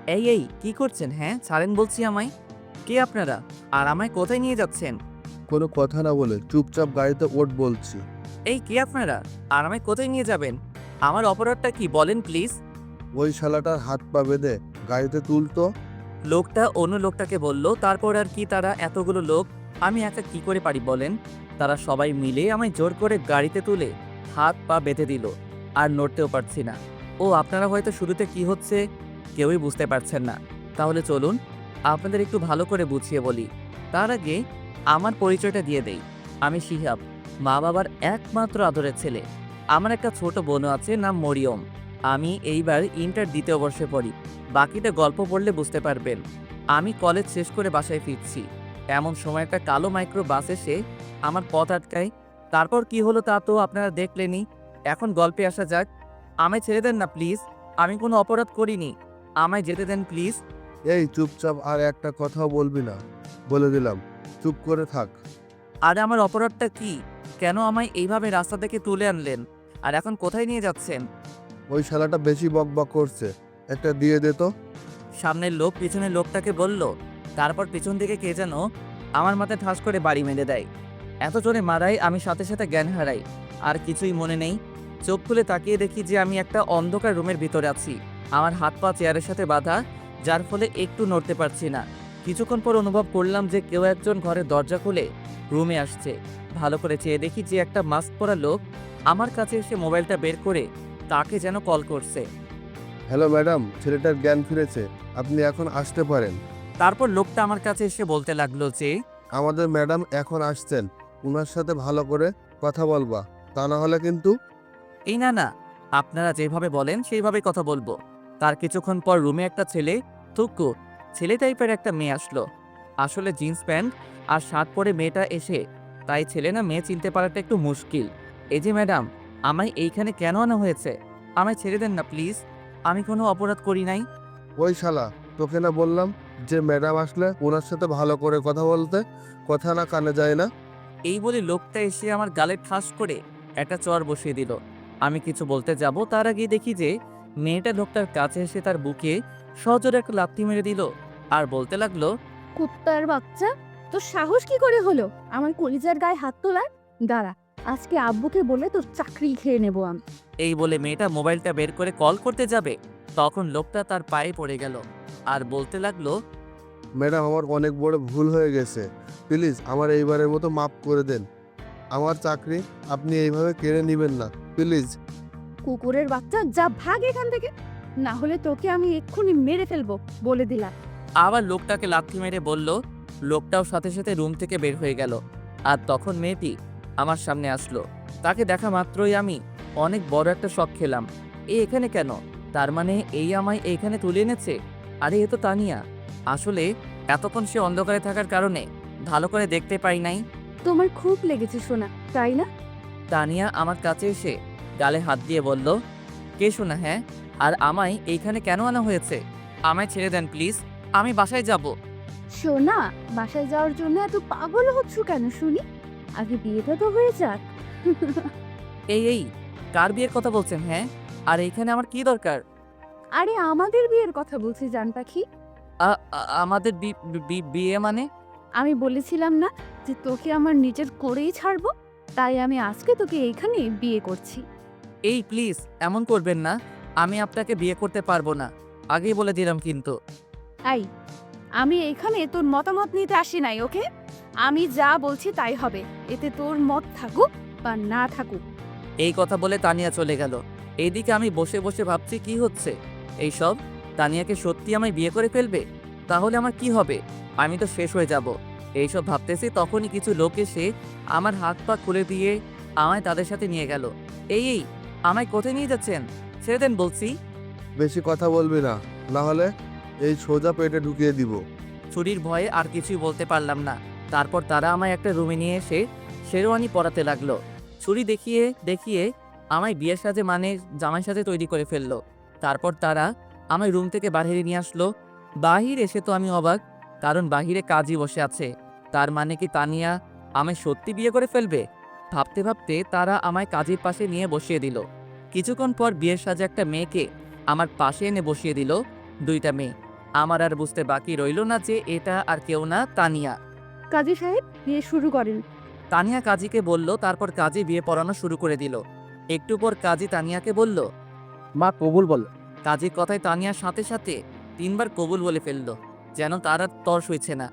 এই কি করছেন? হ্যাঁ, ছাড়েন বলছি আমায়। কে আপনারা? আর আমায় কোথায় নিয়ে যাচ্ছেন? কোনো কথা না বলে চুপচাপ গাড়িতে ওঠ বলছি। এই কে আপনারা? আর আমায় কোথায় নিয়ে যাবেন? আমার অপরাধটা কি বলেন প্লিজ? ওই শালাটার হাত পা বেঁধে গাড়িতে তুলতো। লোকটা অন্য লোকটাকে বলল, তারপর আর কি তারা এতগুলো লোক আমি একা কি করে পারি বলেন? তারা সবাই মিলে আমায় জোর করে গাড়িতে তুলে হাত পা বেঁধে দিল। আর নড়তেও পারছি না। ও আপনারা হয়তো শুরুতে কি হচ্ছে কেউই বুঝতে পারছেন না। তাহলে চলুন আপনাদের একটু ভালো করে বুঝিয়ে বলি। তার আগে আমার পরিচয়টা দিয়ে দেই। আমি শিহাব, মা বাবার একমাত্র আদরের ছেলে। আমার একটা ছোট বোনও আছে, নাম মরিয়ম। আমি এইবার ইন্টার ২য় বর্ষে পড়ি। বাকিটা গল্প পড়লে বুঝতে পারবেন। আমি কলেজ শেষ করে বাসায় ফিরছি। এমন সময় একটা কালো মাইক্রো বাস এসে আমার পথ আটকায়। তারপর কি হলো তা তো আপনারা দেখলেনই। এখন গল্পে আসা যাক। আমায় ছেড়ে দেন না প্লিজ। আমি কোনো অপরাধ করিনি। আমায় যেতে দেন প্লিজ। এই চুপচাপ, আর একটা কথাও বলবি না, বলে দিলাম। চুপ করে থাক। আর আমার অপরাধটা কি? কেন আমায় এইভাবে রাস্তা থেকে তুলে আনলেন? আর এখন কোথায় নিয়ে যাচ্ছেন? ওই শালাটা বেশি বকবক করছে, একটা দিয়ে দে তো। সামনের লোক পিছনের লোকটাকে বলল। তারপর পিছন থেকে কে যেন আমার মাথায় ঠাস করে বাড়ি মেরে দেয়। এত জোরে মারাই আমি সাথে সাথে জ্ঞান হারাই। আর কিছুই মনে নেই। চোখ খুলে তাকিয়ে দেখি যে আমি একটা অন্ধকার রুমের ভিতরে আছি। আমার হাত পা চেয়ারের সাথে বাঁধা, যার ফলে একটু নড়তে পারছি না। কিছুক্ষণ পর অনুভব করলাম যে কেউ একজন ঘরের দরজা খুলে রুমে আসছে। ভালো করে চেয়ে দেখি যে একটা মাস্ক পরা লোক আমার কাছে এসে মোবাইলটা বের করে তাকে যেন কল করছে। হ্যালো ম্যাডাম, ছেলেটার জ্ঞান ফিরেছে, আপনি এখন আসতে পারেন। তারপর লোকটা আমার কাছে এসে বলতে লাগলো যে আমাদের ম্যাডাম এখন আসছেন, উনার সাথে ভালো করে কথা বলবা, তা না হলে কিন্তু। এই না, আপনারা যেভাবে বলেন সেইভাবেই কথা বলবো। তার কিছুক্ষণ পর রুমে একটা ছেলে, থুকু ছেলে টাইপের একটা মেয়ে আসলো। আসলে জিন্স প্যান্ট আর শার্ট পরে মেয়েটা এসে, তাই ছেলে না মেয়ে চিনতে পারাটা একটু মুশকিল। এই যে ম্যাডাম, আমায় এইখানে কেন আনা হয়েছে? আমায় ছেড়ে দেন না প্লিজ। আমি কোনো অপরাধ করি নাই। ওই শালা, তোকে না বললাম যে ম্যাডাম আসলে ওনার সাথে ভালো করে কথা বলতে? কথা না কানে যায় না। এই বলে লোকটা এসে আমার গালে ঠাস করে একটা চর বসিয়ে দিল। আমি কিছু বলতে যাব তার আগেই দেখি যে মেয়েটা লোকটার কাছে এসে তার বুকে সজোরে একটা লাথি মেরে দিল। আর বলতে লাগলো, কুত্তার বাচ্চা, তোর সাহস কি করে হলো আমার কলিজার গায়ে হাত তোলার? দাঁড়া, আজকে আব্বুকে বলে তোর চাকরি খেয়ে নেবো আমি। এই বলে মেয়েটা মোবাইলটা বের করে কল করতে যাবে, তখন লোকটা তার পায়ে পড়ে গেল। আর বলতে লাগলো, ম্যাডাম, আমার অনেক বড় ভুল হয়ে গেছে, প্লিজ আমার এইবারের মতো মাফ করে দেন। আমার চাকরি আপনি এইভাবে কেড়ে নেবেন না, প্লিজ। কুকুরের বাচ্চা, যা ভাগ এখান থেকে, না হলে তোকে আমি এক্ষুনি মেরে ফেলবো, বলে দিলাম। আবার লোকটাকে লাথি মেরে বলল। লোকটাও সাথে সাথে রুম থেকে বের হয়ে গেল। আর তখন মেয়েটি আমার সামনে আসলো। তাকে দেখা মাত্রই আমি অনেক বড় একটা শক খেলাম। এ এখানে কেন? তার মানে এই আমায় এইখানে তুলে এনেছে। আরে এ তো তানিয়া। আসলে এতক্ষণ সে অন্ধকারে থাকার কারণে ভালো করে দেখতে পাই নাই। তোমার খুব লেগেছে শোনা, তাই না? তানিয়া আমার কাছে এসে গালে হাত দিয়ে বলল, কে শোনা? হ্যাঁ, আর আমায় এইখানে কেন আনা হয়েছে? আমায় ছেড়ে দেন প্লিজ। আমি বাসায় যাব। শোনা, বাসায় যাওয়ার জন্য এত পাগল হচ্ছ কেন শুনি? আগে বিয়েটা তো হয়ে যাক। এই কার বিয়ের কথা বলছেন? হ্যাঁ, আর এইখানে আমার কি দরকার? আরে আমাদের বিয়ের কথা বলছি জান পাখি। আমাদের বিয়ে মানে? আমি বলেছিলাম না যে তোকে আমার নিজের করেই ছাড়বো, তাই আমি আজকে তোকে এইখানে বিয়ে করছি। এই প্লিজ এমন করবেন না। আমি আপনাকে বিয়ে করতে পারবো না, আগেই বলে দিলাম কিন্তু। এই, আমি এখানে তোর মতামত নিতে আসি নাই, ওকে? আমি যা বলছি তাই হবে, এতে তোর মত থাকুক বা না থাকুক। এই কথা বলে তানিয়া চলে গেল। এইদিকে আমি বসে বসে ভাবছি কি হচ্ছে এইসব। তানিয়াকে সত্যি আমায় বিয়ে করে ফেলবে? তাহলে আমার কি হবে? আমি তো শেষ হয়ে যাব। এইসব ভাবতেছি তখনই কিছু লোক এসে আমার হাত পা খুলে দিয়ে আমায় তাদের সাথে নিয়ে গেল। এই আমায় কোথায় নিয়ে যাচ্ছেন? ছেড়ে দেন বলছি। বেশি কথা বলবি না, না হলে এই সোজা পেটে ঢুকিয়ে দিব। ছুরির ভয়ে আর কিছুই বলতে পারলাম না। তারপর তারা আমায় একটা রুমে নিয়ে এসে শেরওয়ানি পরাতে লাগলো। ছুরি দেখিয়ে দেখিয়ে আমায় বিয়ের সাজে মানে জামাই সাজে তৈরি করে ফেললো। তারপর তারা আমায় রুম থেকে বাহিরে নিয়ে আসলো। বাহির এসে তো আমি অবাক, কারণ বাহিরে কাজী বসে আছে। তার মানে কি তানিয়া আমায় সত্যি বিয়ে করে ফেলবে? ভাবতে ভাবতে তারা আমায় কাজীর পাশে নিয়ে বসিয়ে দিল। কিছুক্ষণ পর বিয়ের সাজে একটা মেয়েকে আমার পাশে এনে বসিয়ে দিল। দুইটা মেয়ে। আমার আর বুঝতে বাকি রইল না যে এটা আর কেউ না, তানিয়া। কাজী সাহেব বিয়ে শুরু করেন। তানিয়া কাজীকে বলল, তারপর কাজী বিয়ে পড়ানো শুরু করে দিল। একটু পর কাজী তানিয়াকে বলল, মা কবুল বল। কাজীর কথায় তানিয়ার সাথে সাথে 3বার কবুল বলে ফেলল, যেন তার আর তর সইছে না।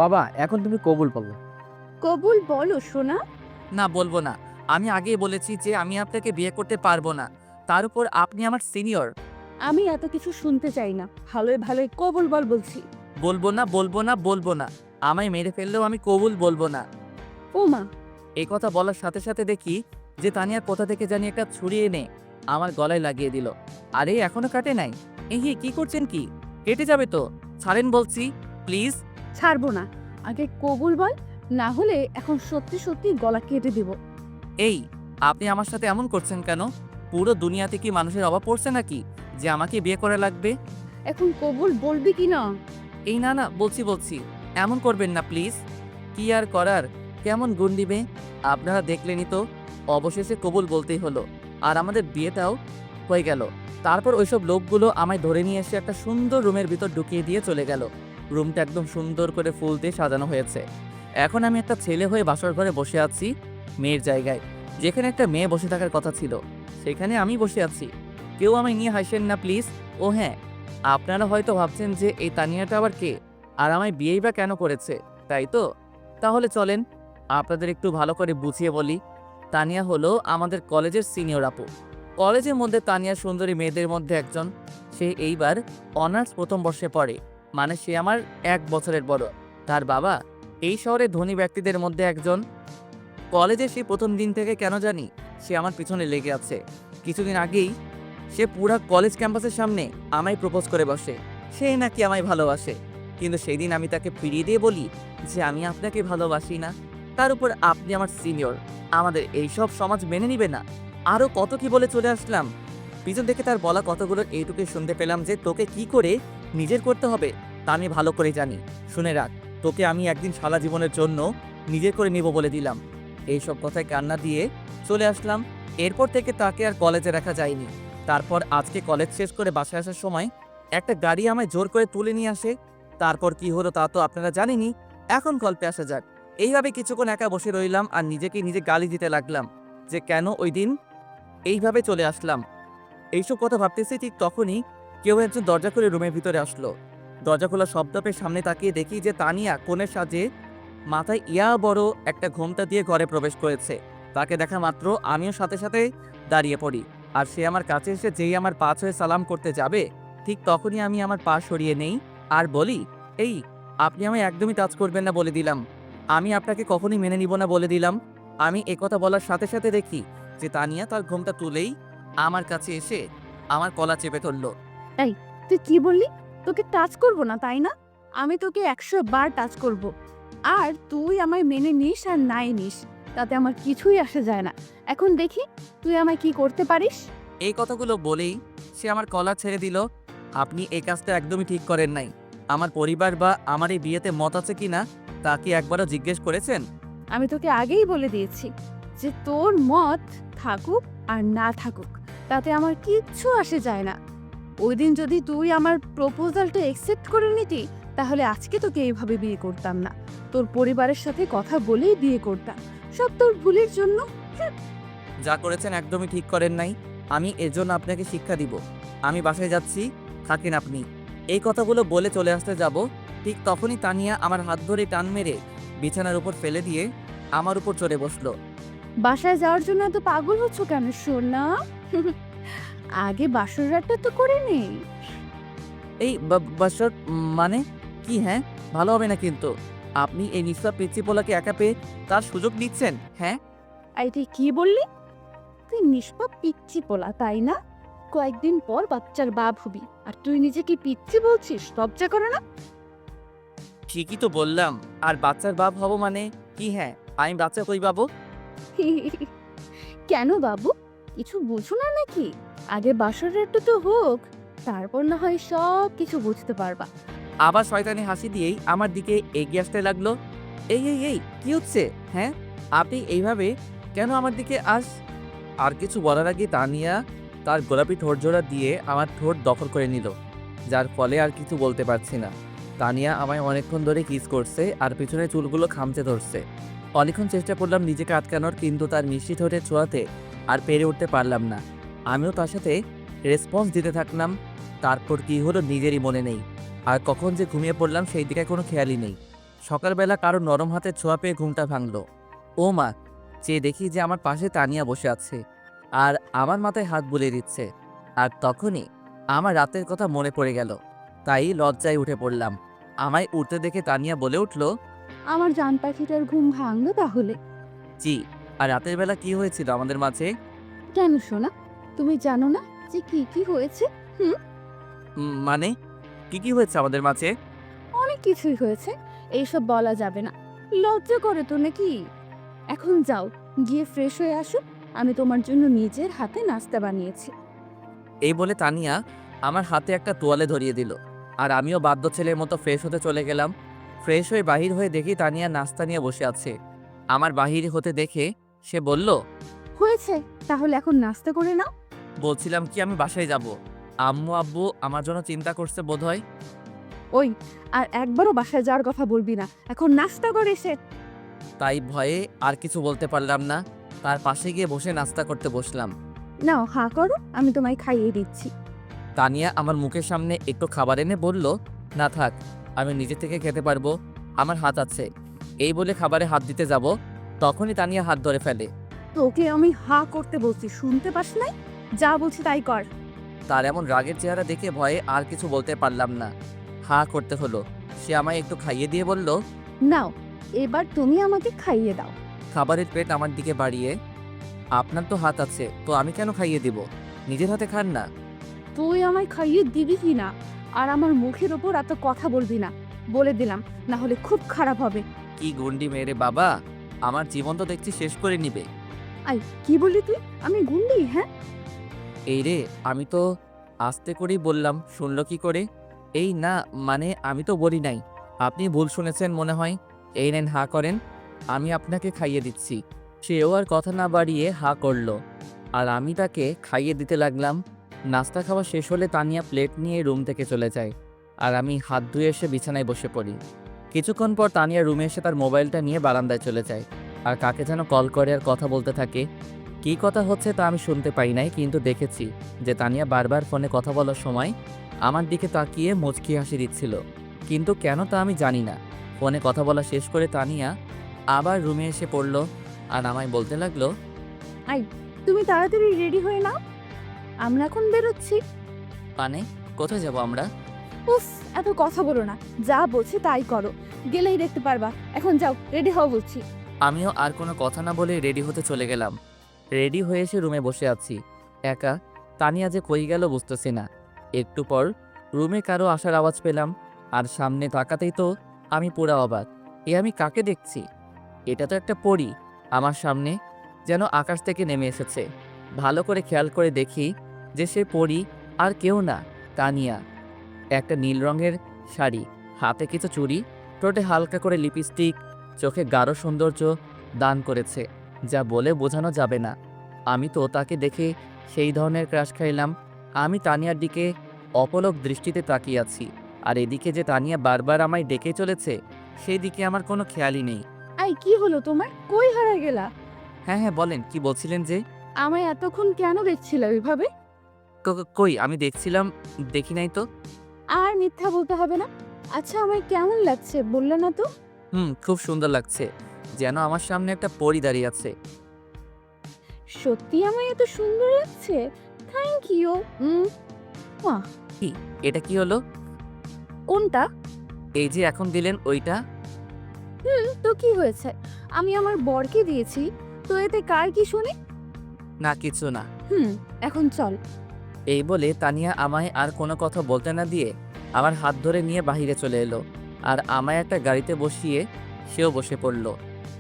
বাবা এখন তুমি কবুল বলো। কবুল বলো সোনা। না, বলবো না। আমি আগেই বলেছি যে আমি আপনাকে বিয়ে করতে পারবো না। তার উপর আপনি আমার সিনিয়র। আমি এত কিছু শুনতে চাই না, ভালোই ভালোই কবুল বল বলছি। বলবো না, বলবো না, বলবো না। আমায় মেরে ফেললেও আমি কবুল বলবো না। ও মা, এই কথা বলার সাথে সাথে দেখি যে তানিয়া কোথা থেকে জানি একটা ছুরি এনে আমার গলায় লাগিয়ে দিল। আরে এখনো কাটে নাই? এই কি করছেন কি? কেটে যাবে তো, ছাড়েন বলছি, প্লিজ। ছাড়বো না, আগে কবুল বল, না হলে এখন সত্যি সত্যি গলা কেটে দিব। এই, আপনি আমার সাথে এমন করছেন কেন? পুরো দুনিয়াতে কি মানুষের অভাব পড়ছে নাকি যে আমাকে বিয়ে করা লাগবে? এখন কবুল বলবি কি না? এই না না, বলছি, এমন করবেন না প্লিজ। কি আর করার, কেমন গুণ দিবে আপনারা দেখলেনই তো। অবশেষে কবুল বলতেই হলো, আর আমাদের বিয়েটাও হয়ে গেল। তারপর ওইসব লোকগুলো আমায় ধরে নিয়ে এসে একটা সুন্দর রুমের ভিতর ঢুকিয়ে দিয়ে চলে গেল। রুমটা একদম সুন্দর করে ফুল দিয়ে সাজানো হয়েছে। এখন আমি একটা ছেলে হয়ে বাসর ঘরে বসে আছি, মেয়ের জায়গায়। যেখানে একটা মেয়ে বসে থাকার কথা ছিল, সেখানে আমি বসে আছি। কেউ আমায় নিয়ে হাসেন না প্লিজ। ও হ্যাঁ, আপনারা হয়তো ভাবছেন যে এই তানিয়াটা আবার কে, আর আমায় বিয়েই বা কেন করেছে, তাই তো? তাহলে চলেন আপনাদের একটু ভালো করে বুঝিয়ে বলি। তানিয়া হলো আমাদের কলেজের সিনিয়র আপু। কলেজের মধ্যে তানিয়া সুন্দরী মেয়েদের মধ্যে একজন। সে এইবার অনার্স প্রথম বর্ষে পড়ে, মানে সে আমার 1 বছরের বড়। তার বাবা এই শহরের ধনী ব্যক্তিদের মধ্যে একজন। কলেজে সে প্রথম দিন থেকে কেন জানি সে আমার পিছনে লেগে আছে। কিছুদিন আগেই সে পুরা কলেজ ক্যাম্পাসের সামনে আমায় প্রপোজ করে বসে, সে নাকি আমায় ভালোবাসে। কিন্তু সেই দিন আমি তাকে ফিরিয়ে দিয়ে বলি যে আমি আপনাকে ভালোবাসি না। তার উপর আপনি আমার সিনিয়র, আমাদের এইসব সমাজ মেনে নিবে না। আরও কত কি বলে চলে আসলাম। পিছন থেকে তার বলা কতগুলো এইটুকুই শুনতে পেলাম যে তোকে কি করে নিজের করতে হবে তা আমি ভালো করে জানি। শুনে রাখ, তোকে আমি একদিন সারা জীবনের জন্য নিজের করে নিব বলে দিলাম। এইসব কথায় কান্না দিয়ে চলে আসলাম। এরপর থেকে তাকে আর কলেজে রাখা যায়নি। তারপর আজকে কলেজ শেষ করে বাসায় আসার সময় একটা গাড়ি আমায় জোর করে তুলে নিয়ে আসে। তারপর কি হলো তা তো আপনারা জানেনই। এখন গল্পে আসা যাক। এইভাবে কিছুক্ষণ একা বসে রইলাম আর নিজেকে নিজে গালি দিতে লাগলাম যে কেন ওই দিন এইভাবে চলে আসলাম। এইসব কথা ভাবতেছি, ঠিক তখনই কেউ একজন দরজা খুলে রুমের ভিতরে আসলো। দরজা খোলা শব্দ পেয়ে সামনে তাকিয়ে দেখি যে তানিয়া কোণের সাজে মাথায় ইয়া বড় একটা ঘোমটা দিয়ে ঘরে প্রবেশ করেছে। তাকে দেখা মাত্র আমিও সাথে সাথে দাঁড়িয়ে পড়ি, আর সে আমার কাছে এসে যেই আমার পা ছুঁয়ে সালাম করতে যাবে, ঠিক তখনই আমি আমার পা সরিয়ে নেই আর বলি, এই, আপনি আমায় একদমই টাচ করবেন না বলে দিলাম। আমি আপনাকে কখনই মেনে নিব না বলে দিলাম। আমি একথা বলার সাথে সাথে দেখি যে তানিয়া তার ঘোমটা তুলেই আমার কাছে এসে আমার কলা চেপে ধরলো। তুই কি বললি? তোকে টাচ করব না তাই না? আমি তোকে 100 বার টাচ করব। আর তুই আমায় মেনে নিস আর নাই নিস, তাতে আমার কিছুই আসে যায় না। এখন দেখি তুই আমায় কি করতে পারিস। এই কথাগুলো বলেই সে আমার কলা ছেড়ে দিল। আপনি এই কাজটা একদমই ঠিক করেন নাই। আমার পরিবার বা আমার এই বিয়েতে মত আছে কিনা তা কি একবারও জিজ্ঞেস করেছেন? আমি তোকে আগেই বলে দিয়েছি যে তোর মত থাকুক আর না থাকুক, তাতে আমার কিচ্ছু আসে যায় না। ওই দিন যদি তুই আমার প্রপোজালটা অ্যাকসেপ্ট করে নিতি, তাহলে আজকে তোকে এইভাবে বিয়ে করতাম না। তোর পরিবারের সাথে কথা বলেই বিয়ে করতাম, সব তোর ভুলের জন্য। যা করেছেন একদমই ঠিক করেন নাই। আমি এর জন্য আপনাকে শিক্ষা দিব। আমি বাসায় যাচ্ছি, থাকেন আপনি। এই কথাগুলো বলে চলে আসতে যাব, ঠিক তখনই তানিয়া আমার হাত ধরে টান মেরে বিছানার উপর ফেলে দিয়ে আমার উপর চড়ে বসলো। বাসায় যাওয়ার জন্য এত পাগল হচ্ছ কেন সোনা? আগে বাসর রাতটা তো করে নেই। এই বাসর মানে কি? হ্যাঁ, ভালো হবে না কিন্তু। আপনি এই নিঃশ্বাস পিচ্ছি পোলাকে একা পেয়ে তার সুযোগ নিচ্ছেন? হ্যাঁ, এই তুই কি বললি? তুই নিষ্পাপ পিচ্ছি পোলা তাই না? কয়েকদিন পর বাচ্চার বাপ হবি, আর তুই নিজেকে পিচ্ছি বলছিস? লজ্জা করে না? ঠিকই তো বললাম। আর বাচ্চার বাপ হব মানে কি? হ্যাঁ, আমি বাচ্চা কই পাবো? কেন বাবু, কিছু বুঝো না নাকি? আগে বাসর রাতটা তো হোক, তারপর না হয় সব কিছু বুঝতে পারবা। আবার শয়তানি হাসি দিয়েই আমার দিকে এগিয়ে আসতে লাগলো। এই এই এই কি হচ্ছে? হ্যাঁ, আপনি এইভাবে কেন আমার দিকে আর কিছু বলার আগে তানিয়া তার গোলাপি ঠোঁট জোড়া দিয়ে আমার ঠোঁট দখল করে নিল। যার ফলে আর কিছু বলতে পারছি না। তানিয়া আমায় অনেকক্ষণ ধরে কিস করছে আর পিছনে চুলগুলো খামচে ধরছে। অনেকক্ষণ চেষ্টা করলাম নিজেকে আটকানোর, কিন্তু তার মিষ্টি ঠোঁটের ছোঁয়াতে আর পেরে উঠতে পারলাম না। আমিও তার সাথে রেসপন্স দিতে থাকলাম। তারপর কি হলো নিজেরই মনে নেই, আর কখন যে ঘুমিয়ে পড়লাম সেই দিকে কোনো খেয়ালই নেই। সকালবেলা কারো নরম হাতের ছোঁয়া পেয়ে ঘুমটা ভাঙলো। ও মা, চেয়ে দেখি যে আমার পাশে তানিয়া বসে আছে আর আমার মাথায় হাত বুলিয়ে দিচ্ছে। আর তখনই আমার রাতের কথা মনে পড়ে গেল, তাই লজ্জায় উঠে পড়লাম। আমায় উঠতে দেখে তানিয়া বলে উঠল, আমার জান পাখিটার ঘুম ভাঙলো তাহলে? জি। আর রাতের বেলা কি হয়েছিল আমাদের মাঝে? কেন সোনা, তুমি জানো না যে কি কি হয়েছে? মানে কি হয়েছে আমাদের মাঝে? অনেক কিছুই হয়েছে, এইসব বলা যাবে না। লজ্জা করে তো নাকি? এখন যাও, গিয়ে ফ্রেশ হয়ে আসো। আমি তোমার জন্য নিজের হাতে নাস্তা বানিয়েছি। এই বলে তানিয়া আমার হাতে একটা তোয়ালে ধরিয়ে দিল, আর আমিও বাধ্য ছেলের মতো ফ্রেশ হতে চলে গেলাম। ফ্রেশ হয়ে বাহির হয়ে দেখি তানিয়া নাস্তা নিয়ে বসে আছে। আমার বাহির হতে দেখে সে বলল, হয়েছে, তাহলে এখন নাস্তা করে নাও। বলছিলাম কি আমি বাসায় যাব। আম্মু আব্বু আমার জন্য চিন্তা করছে বোধহয়। ওই, আর একবারও বাসায় যাওয়ার কথা বলবি না। এখন নাস্তা করে এসে। তাই ভয়ে আর কিছু বলতে পারলাম না। তার পাশে গিয়ে বসে নাস্তা করতে বসলাম। নাও, হাঁ করো, আমি তোমায় খাইয়ে দিচ্ছি। তানিয়া আমার মুখের সামনে একটু খাবার এনে বলল, না থাক, আমি নিজে থেকে খেতে পারবো, আমার হাত আছে। এই বলে খাবারে হাত দিতে যাব, তখনই তানিয়া হাত ধরে ফেলে। তোকে আমি হাঁ করতে বলছি, শুনতে পাস নাই? যা বলছি তাই কর। তার এমন রাগের চেহারা দেখে ভয়ে আর কিছু বলতে পারলাম না, হা করতে হলো। সে আমায় একটু খাইয়ে দিয়ে বলল, নাও, এবার তুমি আমাকে খাইয়ে দাও। খাবারের প্লেট আমার দিকে বাড়িয়ে, আপনার তো হাত আছে, তো আমি কেন খাইয়ে দিব? নিজের হাতে খান না। তুই আমায় খাইয়ে দিবি কি না? আর আমার মুখের ওপর এত কথা বলবি না, বলে দিলাম, না হলে খুব খারাপ হবে। কি গুন্ডি মেরে বাবা, আমার জীবন তো দেখছি শেষ করে নিবে। আই, কি বললি তুই? আমি গুন্ডি? হ্যাঁ, এই রে, আমি তো আস্তে করেই বললাম, শুনলো কি করে? এই না, মানে আমি তো বলি নাই। আপনি ভুল শুনেছেন মনে হয়। এই নেন, হা করেন, আমি আপনাকে খাইয়ে দিচ্ছি। সেও আর কথা না বাড়িয়ে হা করলো, আর আমি তাকে খাইয়ে দিতে লাগলাম। নাস্তা খাওয়া শেষ হলে তানিয়া প্লেট নিয়ে রুম থেকে চলে যায়, আর আমি হাত ধুয়ে এসে বিছানায় বসে পড়ি। কিছুক্ষণ পর তানিয়া রুমে এসে তার মোবাইলটা নিয়ে বারান্দায় চলে যায়, আর কাকে যেন কল করে আর কথা বলতে থাকে। কী কথা হচ্ছে তা আমি শুনতে পাই নাই, কিন্তু দেখেছি যে তানিয়া বারবার ফোনে কথা বলার সময় আমার দিকে তাকিয়ে মুচকি হাসি দিচ্ছিল, কিন্তু কেন তা আমি জানি না। ফোনে কথা বলা শেষ করে তানিয়া আবার রুমে এসে পড়ল, আর আমায় বলতে লাগলো, তুমি তাড়াতাড়ি রেডি হয়ে নাও, আমরা এখন বেরোচ্ছি। মানে কোথায় যাব আমরা? উফ, এত কথা বলো না, যা বলছি তাই করো, গেলেই দেখতে পারবা। এখন যাও, রেডি হও বলছি। আমিও আর কোনো কথা না বলে রেডি হতে চলে গেলাম। রেডি হয়ে এসে রুমে বসে আছি একা। তানিয়া যে কই গেল বুঝতেছি না। একটু পর রুমে কারো আসার আওয়াজ পেলাম, আর সামনে তাকাতেই তো আমি পুরা অবাক। আমি কাকে দেখছি? এটা তো একটা পরী আমার সামনে, যেন আকাশ থেকে নেমে এসেছে। ভালো করে খেয়াল করে দেখি যে সে পরী আর কেউ না, তানিয়া। একটা নীল রঙের শাড়ি, হাতে কিছু চুড়ি, ঠোঁটে হালকা করে লিপস্টিক, চোখে গাঢ় সৌন্দর্য দান করেছে, যা বলে বোঝানো যাবে না। আমি তো তাকে দেখে সেই ধরনের ক্রাশ খাইলাম। আমি তানিয়ার দিকে অপলক দৃষ্টিতে তাকিয়ে আছি, আর এদিকে যে তানিয়া বারবার আমায় ডেকে চলেছে সেই দিকে আমার কোনো খেয়ালই নেই। আই, কি হলো তোমার? কই হারায় গেলা? হ্যাঁ হ্যাঁ, বলেন, কি বলছিলেন যে? আমায় এতক্ষণ কেন দেখছিলে ওইভাবে? কই আমি দেখছিলাম, দেখি নাই তো। আর মিথ্যা বলতে হবে না। আচ্ছা, আমায় কেমন লাগছে বললে না তো? খুব সুন্দর লাগছে, যেন আমার সামনে একটা পরী দাঁড়িয়ে আছে। সত্যি আমায় এত সুন্দর লাগছে? Thank you. কি, এটা কি হলো? কোনটা? এই যে এখন দিলেন ওইটা। তো কি হয়েছে? আমি আমার বরকে দিয়েছি, তো এতে কার কি শুনি? না কিছু না। এখন চল। এই বলে তানিয়া আমায় আর কোনো কথা বলতে না দিয়ে আমার হাত ধরে নিয়ে বাহিরে চলে এলো, আর আমায় একটা গাড়িতে বসিয়ে সেও বসে পড়ল।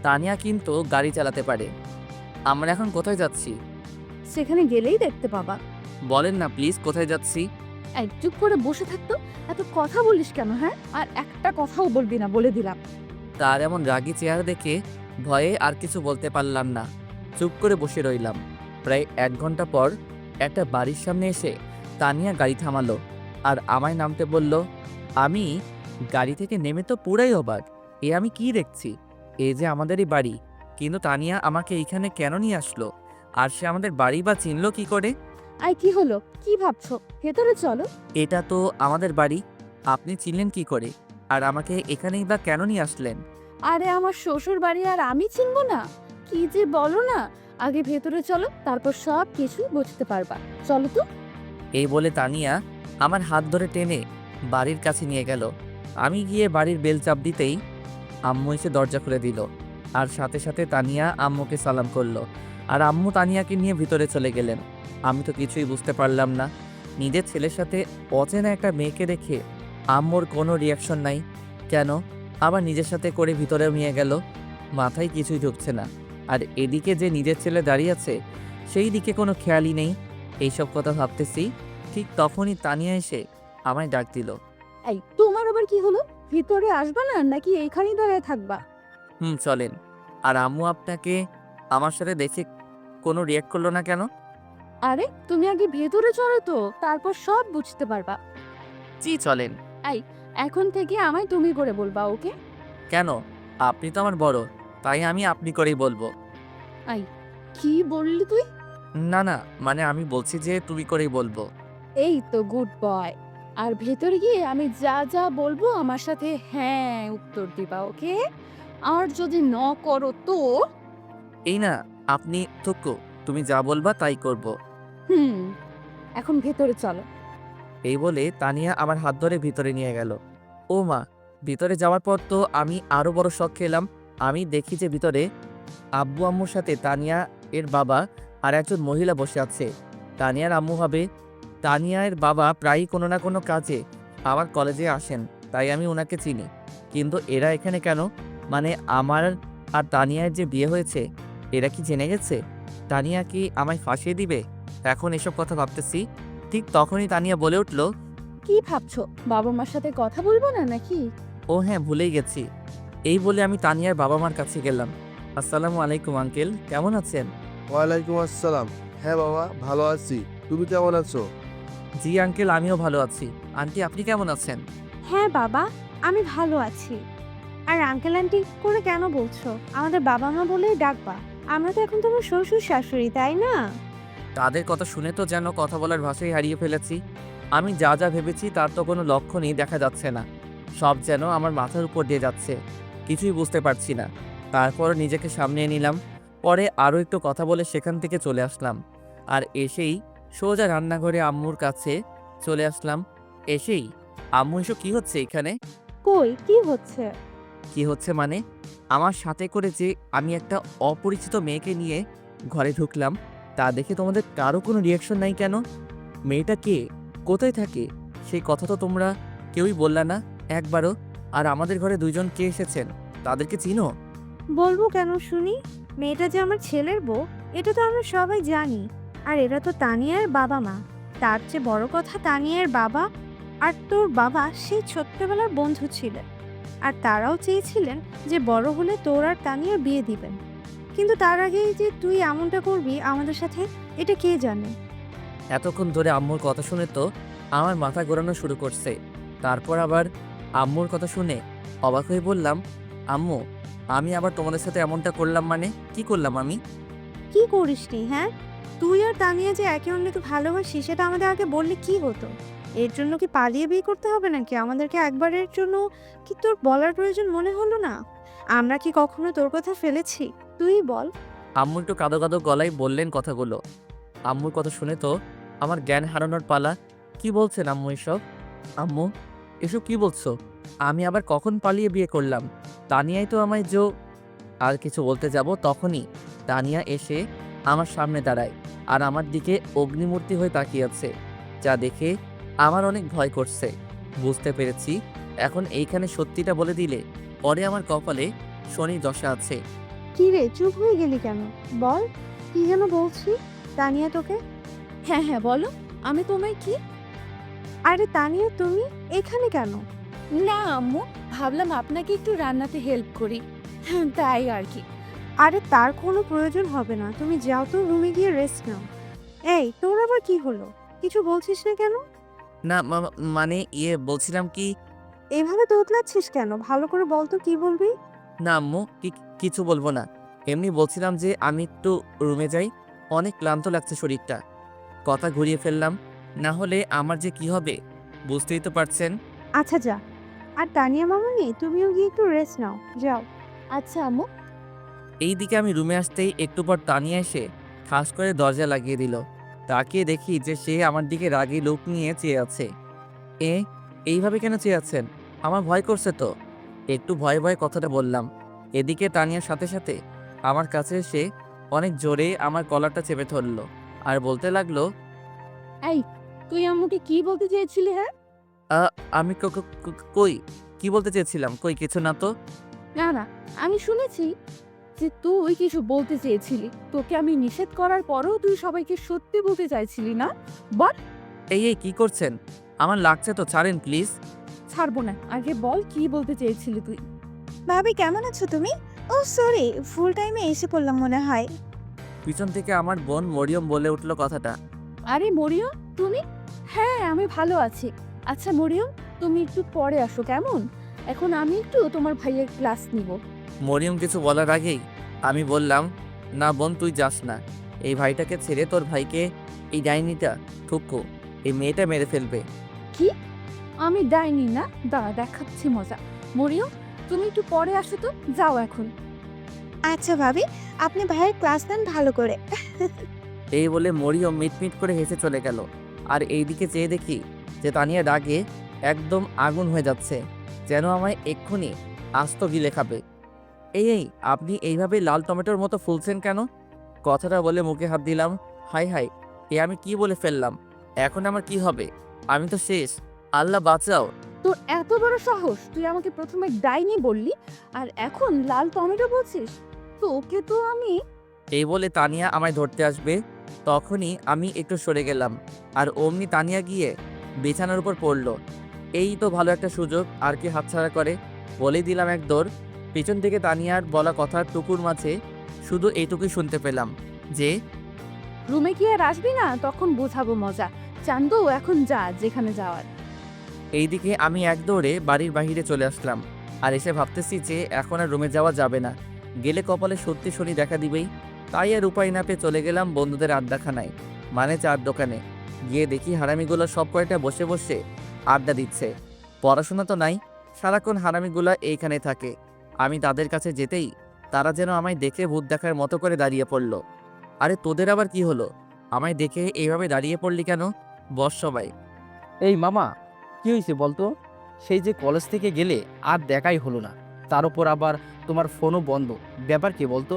তানিয়া কিন্তু গাড়ি চালাতে পারে। আমরা এখন কোথায় যাচ্ছি? সেখানে গেলেই দেখতে পাবা। বলেন না প্লিজ, কোথায় যাচ্ছি? এক চুপ করে বসে থাকতো, এত কথা বলিস কেন? হ্যাঁ, আর একটা কথাও বলবি না, বলে দিলাম। তার এমন রাগী চেহারা দেখে ভয়ে আর কিছু বলতে পারলাম না, চুপ করে বসে রইলাম। প্রায় 1 ঘন্টা পর একটা বাড়ির সামনে এসে তানিয়া গাড়ি থামালো, আর আমায় নামতে বলল। আমি গাড়ি থেকে নেমে তো পুরাই অবাক। এ আমি কি দেখছি? এ যে আমাদেরই বাড়ি, কিন্তু তানিয়া আমাকে এইখানে কেন নিয়ে আসলো? আর সে আমাদের বাড়ি বা চিনলো কি করে? আই কি হলো, কি ভাবছো? ভেতরে চলো। এটা তো আমাদের বাড়ি, আপনি চিনলেন কি করে? আর আমাকে এখানেই বা কেন নিয়ে আসলেন? আরে আমার শ্বশুর বাড়ি আর আমি চিনবো না? কি যে বলো না। আগে ভেতরে চলো, তারপর সব কিছু বুঝতে পারবা। চলো তো। এই বলে তানিয়া আমার হাত ধরে টেনে বাড়ির কাছে নিয়ে গেল। আমি গিয়ে বাড়ির বেল চাপ দিতেই আম্মু এসে দরজা খুলে দিল। আর সাথে সাথে তানিয়া আম্মুকে সালাম করলো। আর আম্মু তানিয়াকে নিয়ে ভিতরে চলে গেলেন। আমি তো কিছুই বুঝতে পারলাম না। নিজের ছেলের সাথে অচেনা একটা মেয়েকে দেখে আম্মুর কোনো রিয়াকশন নাই কেন? আবার নিজের সাথে করে ভিতরেও নিয়ে গেল। মাথায় কিছুই ঢুকছে না। আর এদিকে যে নিজের ছেলে দাঁড়িয়ে আছে, সেই দিকে কোনো খেয়ালই নেই। এইসব কথা ভাবতেছি, ঠিক তখনই তানিয়া এসে আমায় ডাক দিল। এই তোমার আবার কি হলো? ভিতরে আসবা না নাকি এইখানেই দাঁড়িয়ে থাকবা? চলেন। আর আম্মু আপনাকে আমার সাথে দেখে কোনো রিয়াক্ট করলো না কেন? আরে তুমি আগে ভেতরে চলো তো, তারপর সব বুঝতে পারবা। জি চলেন। এখন থেকে আমায় তুমি করে বলবা, ওকে? কেন? আপনি তো আমার বড়, তাই আমি আপনি করেই বলবো। কি বললি তুই? না না, মানে আমি বলছি যে তুমি করেই বলবো। এই তো গুড বয়। আর ভেতরে গিয়ে আমি যা যা বলবো আমার সাথে হ্যাঁ উত্তর দিবা, ওকে? আর যদি ন করো তো? এই না, আপনি থুকু, তুমি যা বলবা তাই করব। হুম, এখন ভেতরে চলো। এই বলে তানিয়া আমার হাত ধরে ভিতরে নিয়ে গেল। ও মা! ভিতরে যাওয়ার পর তো আমি আরো বড় শক খেলাম। আমি দেখি যে ভিতরে আব্বু আম্মুর সাথে তানিয়া এর বাবা আর একজন মহিলা বসে আছে। তানিয়ার আম্মু হবে। তানিয়ার বাবা প্রায়ই কোনো না কোনো কাজে আমার কলেজে আসেন, তাই আমি ওনাকে চিনি। কিন্তু এরা এখানে কেন? মানে আমার আর তানিয়ার যে বিয়ে হয়েছে, এরা কি জেনে গেছে? তানিয়া কি আমায় ফাঁসিয়ে দিবে? এখন এসব কথা ভাবতেছি, ঠিক তখনই তানিয়া বলে উঠল। কি ভাবছো, বাবা মার সাথে কথা বলবো না নাকি? ও হ্যাঁ, ভুলেই গেছি। এই বলে আমি তানিয়ার বাবা মার কাছে গেলাম। আসসালামু আলাইকুম আঙ্কেল, কেমন আছেন? ওয়ালাইকুম আসসালাম। হ্যাঁ বাবা, ভালো আছি। তুমি কেমন আছো? জি আঙ্কেল, আমিও ভালো আছি। আন্টি আপনি কেমন আছেন? হ্যাঁ বাবা, আমি ভালো আছি। আর আঙ্কেল আন্টি করে কেন বলছো? আমাদের বাবা মা বলেই ডাকবা। আমরা তো এখন তোমার শ্বশুর শাশুড়ি, তাই না? তাদের কথা শুনে তো যেন কথা বলার ভাষাই হারিয়ে ফেলেছি। আমি যা যা ভেবেছি তার তো কোনো লক্ষণই দেখা যাচ্ছে না। সব যেন আমার মাথার উপর দিয়ে যাচ্ছে, কিছুই বুঝতে পারছি না। তারপর নিজেকে সামলিয়ে নিলাম। পরে আরও একটু কথা বলে সেখান থেকে চলে আসলাম। আর এসেই সোজা রান্নাঘরে আম্মুর কাছে চলে আসলাম। এসেই আম্মু, এসব কি হচ্ছে এখানে? কই কি হচ্ছে? কি হচ্ছে মানে? আমার সাথে করে যে আমি একটা অপরিচিত মেয়েকে নিয়ে ঘরে ঢুকলাম, তা দেখে তোমাদের কারো কোনো রিয়াকশন নাই কেন? মেয়েটা কে? কোথায় থাকে? সেই কথা তো তোমরা কেউই বললা না একবারও। আর আমাদের ঘরে দুইজন কে এসেছেন, তাদেরকে চিনো? বলবো কেন শুনি? মেয়েটা যে আমার ছেলের বউ, এটা তো আমরা সবাই জানি। আর এরা তো তানিয়ার বাবা মা। তার চেয়ে বড় কথা, তানিয়ার বাবা আর তোর বাবা সেই ছোট্টবেলার বন্ধু ছিলেন। আর তারাও চেয়েছিলেন যে বড় হলে তোর আর তানিয়ার বিয়ে দিবেন। কিন্তু তার আগেই যে তুই এমনটা করবি আমাদের সাথে, এটা কে জানে? এতক্ষণ ধরে আম্মুর কথা শুনে তো আমার মাথা ঘোরানো শুরু করছে। তারপর আবার আম্মুর কথা শুনে অবাক হয়ে বললাম, আম্মু, আমি আবার তোমাদের সাথে এমনটা করলাম মানে? কি করলাম আমি? কি করিসনি? হ্যাঁ, তুই আর তানিয়া যে একে অন্যকে ভালোবাসি সেটা আমাদের আগে বললে কি হতো? এর জন্য কি পালিয়ে বিয়ে করতে হবে নাকি আমাদেরকে? একবারের জন্য কি তোর বলার প্রয়োজন মনে হলো না? আমরা কি কখনো তোর কথা ফেলেছি? তুই বল। আম্মু একটু কাঁদো কাঁদো গলায় বললেন কথাগুলো। আম্মুর কথা শুনে তো আমার জ্ঞান হারানোর পালা। কি বলছেন আম্মু এসব? আম্মু, এসব কি বলছো? আমি আবার কখন পালিয়ে বিয়ে করলাম? তানিয়াই তো আমায় আর কিছু বলতে যাব তখনই তানিয়া এসে আমার সামনে দাঁড়ায় আর আমার দিকে অগ্নিমূর্তি হয়ে তাকিয়ে আছে, যা দেখে আমার অনেক ভয় করছে। বুঝতে পেরেছি এখন এইখানে সত্যিটা বলে দিলে পরে আমার কপালে শনি দশা আছে। কি রে, চুপ হয়ে গেলি কেন? বল, কি যেন বলছি? তানিয়া তোকে? হ্যাঁ হ্যাঁ বলো, আমি তোমায় কি? আরে তানিয়া, তুমি এখানে কেন? না আম্মু, ভাবলাম আপনাকে একটু রান্নাতে হেল্প করি, তাই আর কি। আরে তার কোনো প্রয়োজন হবে না, তুমি যাও তো রুমে গিয়ে রেস্ট নাও। এই তোর আবার কি হলো? কিছু বলছিস না কেন? না মানে বলছিলাম কি, এভাবে তোতলাচ্ছিস কেন? ভালো করে বল তো কি বলবি? না আম্মু, কিছু বলবো না। এমনি বলছিলাম যে আমি একটু রুমে যাই, অনেক ক্লান্ত লাগছে শরীরটা। কথা ঘুরিয়ে ফেললাম, না হলে আমার যে কি হবে বুঝতেই তো পারছেন। আচ্ছা যা। আর তানিয়া মামুনি তুমিও গিয়ে একটু রেস্ট নাও। যাও। আচ্ছা আম্মু। এইদিকে আমি রুমে আসতেই একটু পর তানিয়া এসে ঠাস করে দরজা লাগিয়ে দিল। তাকিয়ে দেখি যে সে আমার দিকে রাগী লোক নিয়ে চেয়ে আছে। এ এইভাবে কেন চেয়ে আছেন? আমার ভয় করছে তো। একটু ভয়ে ভয়ে কথাটা বললাম। এদিকে তানিয়ার সাথে সাথে আমার কাছে এসে অনেক জোরে আমার কলারটা চেপে ধরলো আর বলতে লাগলো, এই, তুই আম্মুকে কি বলতে চেয়েছিলি? হ্যাঁ, "আ, আমি কই কি বলতে চেয়েছিলাম? কই কিছু না তো।" না না, আমি শুনেছি যে তুই কিছু বলতে চেয়েছিলি। তোকে আমি নিষেধ করার পরেও তুই সবাইকে সত্যি বলতে চাইছিলি না? বল। এই কি করছেন? আমার লাগছে তো, ছাড়েন প্লিজ। ছাড়বো না, আগে বল কি বলতে চেয়েছিলি তুই? ভাবি কেমন আছো তুমি? ও সরি, ফুল টাইমে এসে পড়লাম মনে হয়। পিছন থেকে আমার বোন মরিয়ম বলে উঠল কথাটা। আরে মরিয়ম, তুমি? হ্যাঁ, আমি ভালো আছি। আচ্ছা মরিয়ম, তুমি একটু পরে আসো কেমন? এখন আমি একটু তোমার ভাইয়ের ক্লাস নিব। মরিয়ম কিছু বলার আগেই আমি বললাম, না বোন, তুই যাস না। এই ভাইটাকে ছেড়ে তোর ভাইকে, এই ডাইনিটা ঠুকু, এই মেয়েটা মেরে ফেলবে। কি? আমি ডাইনি না? দাঁড়া দেখাচ্ছি মজা। মরিয়ম, তুমি একটু পরে আসো তো, যাও এখন। আচ্ছা ভাবি, আপনি ভাইয়ের ক্লাস নেন ভালো করে। এই বলে মরিয়ম মিটমিট করে হেসে চলে গেল। আর এইদিকে চেয়ে দেখি যে তানিয়া রাগে একদম আগুন হয়ে যাচ্ছে, যেন আমায় এক্ষুনি আস্ত গিলে খাবে। এই আপনি এইভাবে লাল টমেটোর মতো ফুলছেন কেন? কথাটা বলে মুখে হাত দিলাম। হাই হাই, আমি কি বলে ফেললাম? এখন আমার কি হবে? আমি তো শেষ। আল্লাহ বাঁচাও। তোর এত বড় সাহস, তুই আমাকে প্রথমে ডাইনি বললি আর এখন লাল টমেটো বলছিস? তোকে তো আমি। এই বলে তানিয়া আমায় ধরতে আসবে, তখনই আমি একটু সরে গেলাম। আর অমনি তানিয়া গিয়ে বিছানার উপর পড়লো। এই তো ভালো একটা সুযোগ, আর কি হাতছাড়া করে। বলেই দিলাম এক দৌড়। পিছন থেকে তানিয়ার বলা কথার টুকুর মাঝে শুধু এইটুকুই শুনতে পেলাম যে, রুমে কি আর আসবি না? তখন বোঝাবো মজা। চান্দু, এখন যা যেখানে যাওয়ার। এইদিকে আমি এক দৌড়ে বাড়ির বাহিরে চলে আসলাম। আর এসে ভাবতেছি যে এখন আর রুমে যাওয়া যাবে না, গেলে কপালে সত্যি শনি দেখা দিবেই। তাই আর উপায় না পেয়ে চলে গেলাম বন্ধুদের আড্ডাখানায়, মানে চার দোকানে। গিয়ে দেখি হারামিগুলো সব কয়টা বসে বসে আড্ডা দিচ্ছে। পড়াশোনা তো নাই, সারাক্ষণ হারামিগুলো এইখানে থাকে। আমি তাদের কাছে যেতেই তারা যেন আমায় দেখে ভূত দেখার মতো করে দাঁড়িয়ে পড়ল। আরে তোদের আবার কি হলো? আমায় দেখে এইভাবে দাঁড়িয়ে পড়লি কেন? বস সবাই। এই মামা, কি হয়েছে বলতো? সেই যে কলেজ থেকে গেলে আর দেখাই হলো না, তার উপর আবার তোমার ফোনও বন্ধ। ব্যাপার কি বলতো?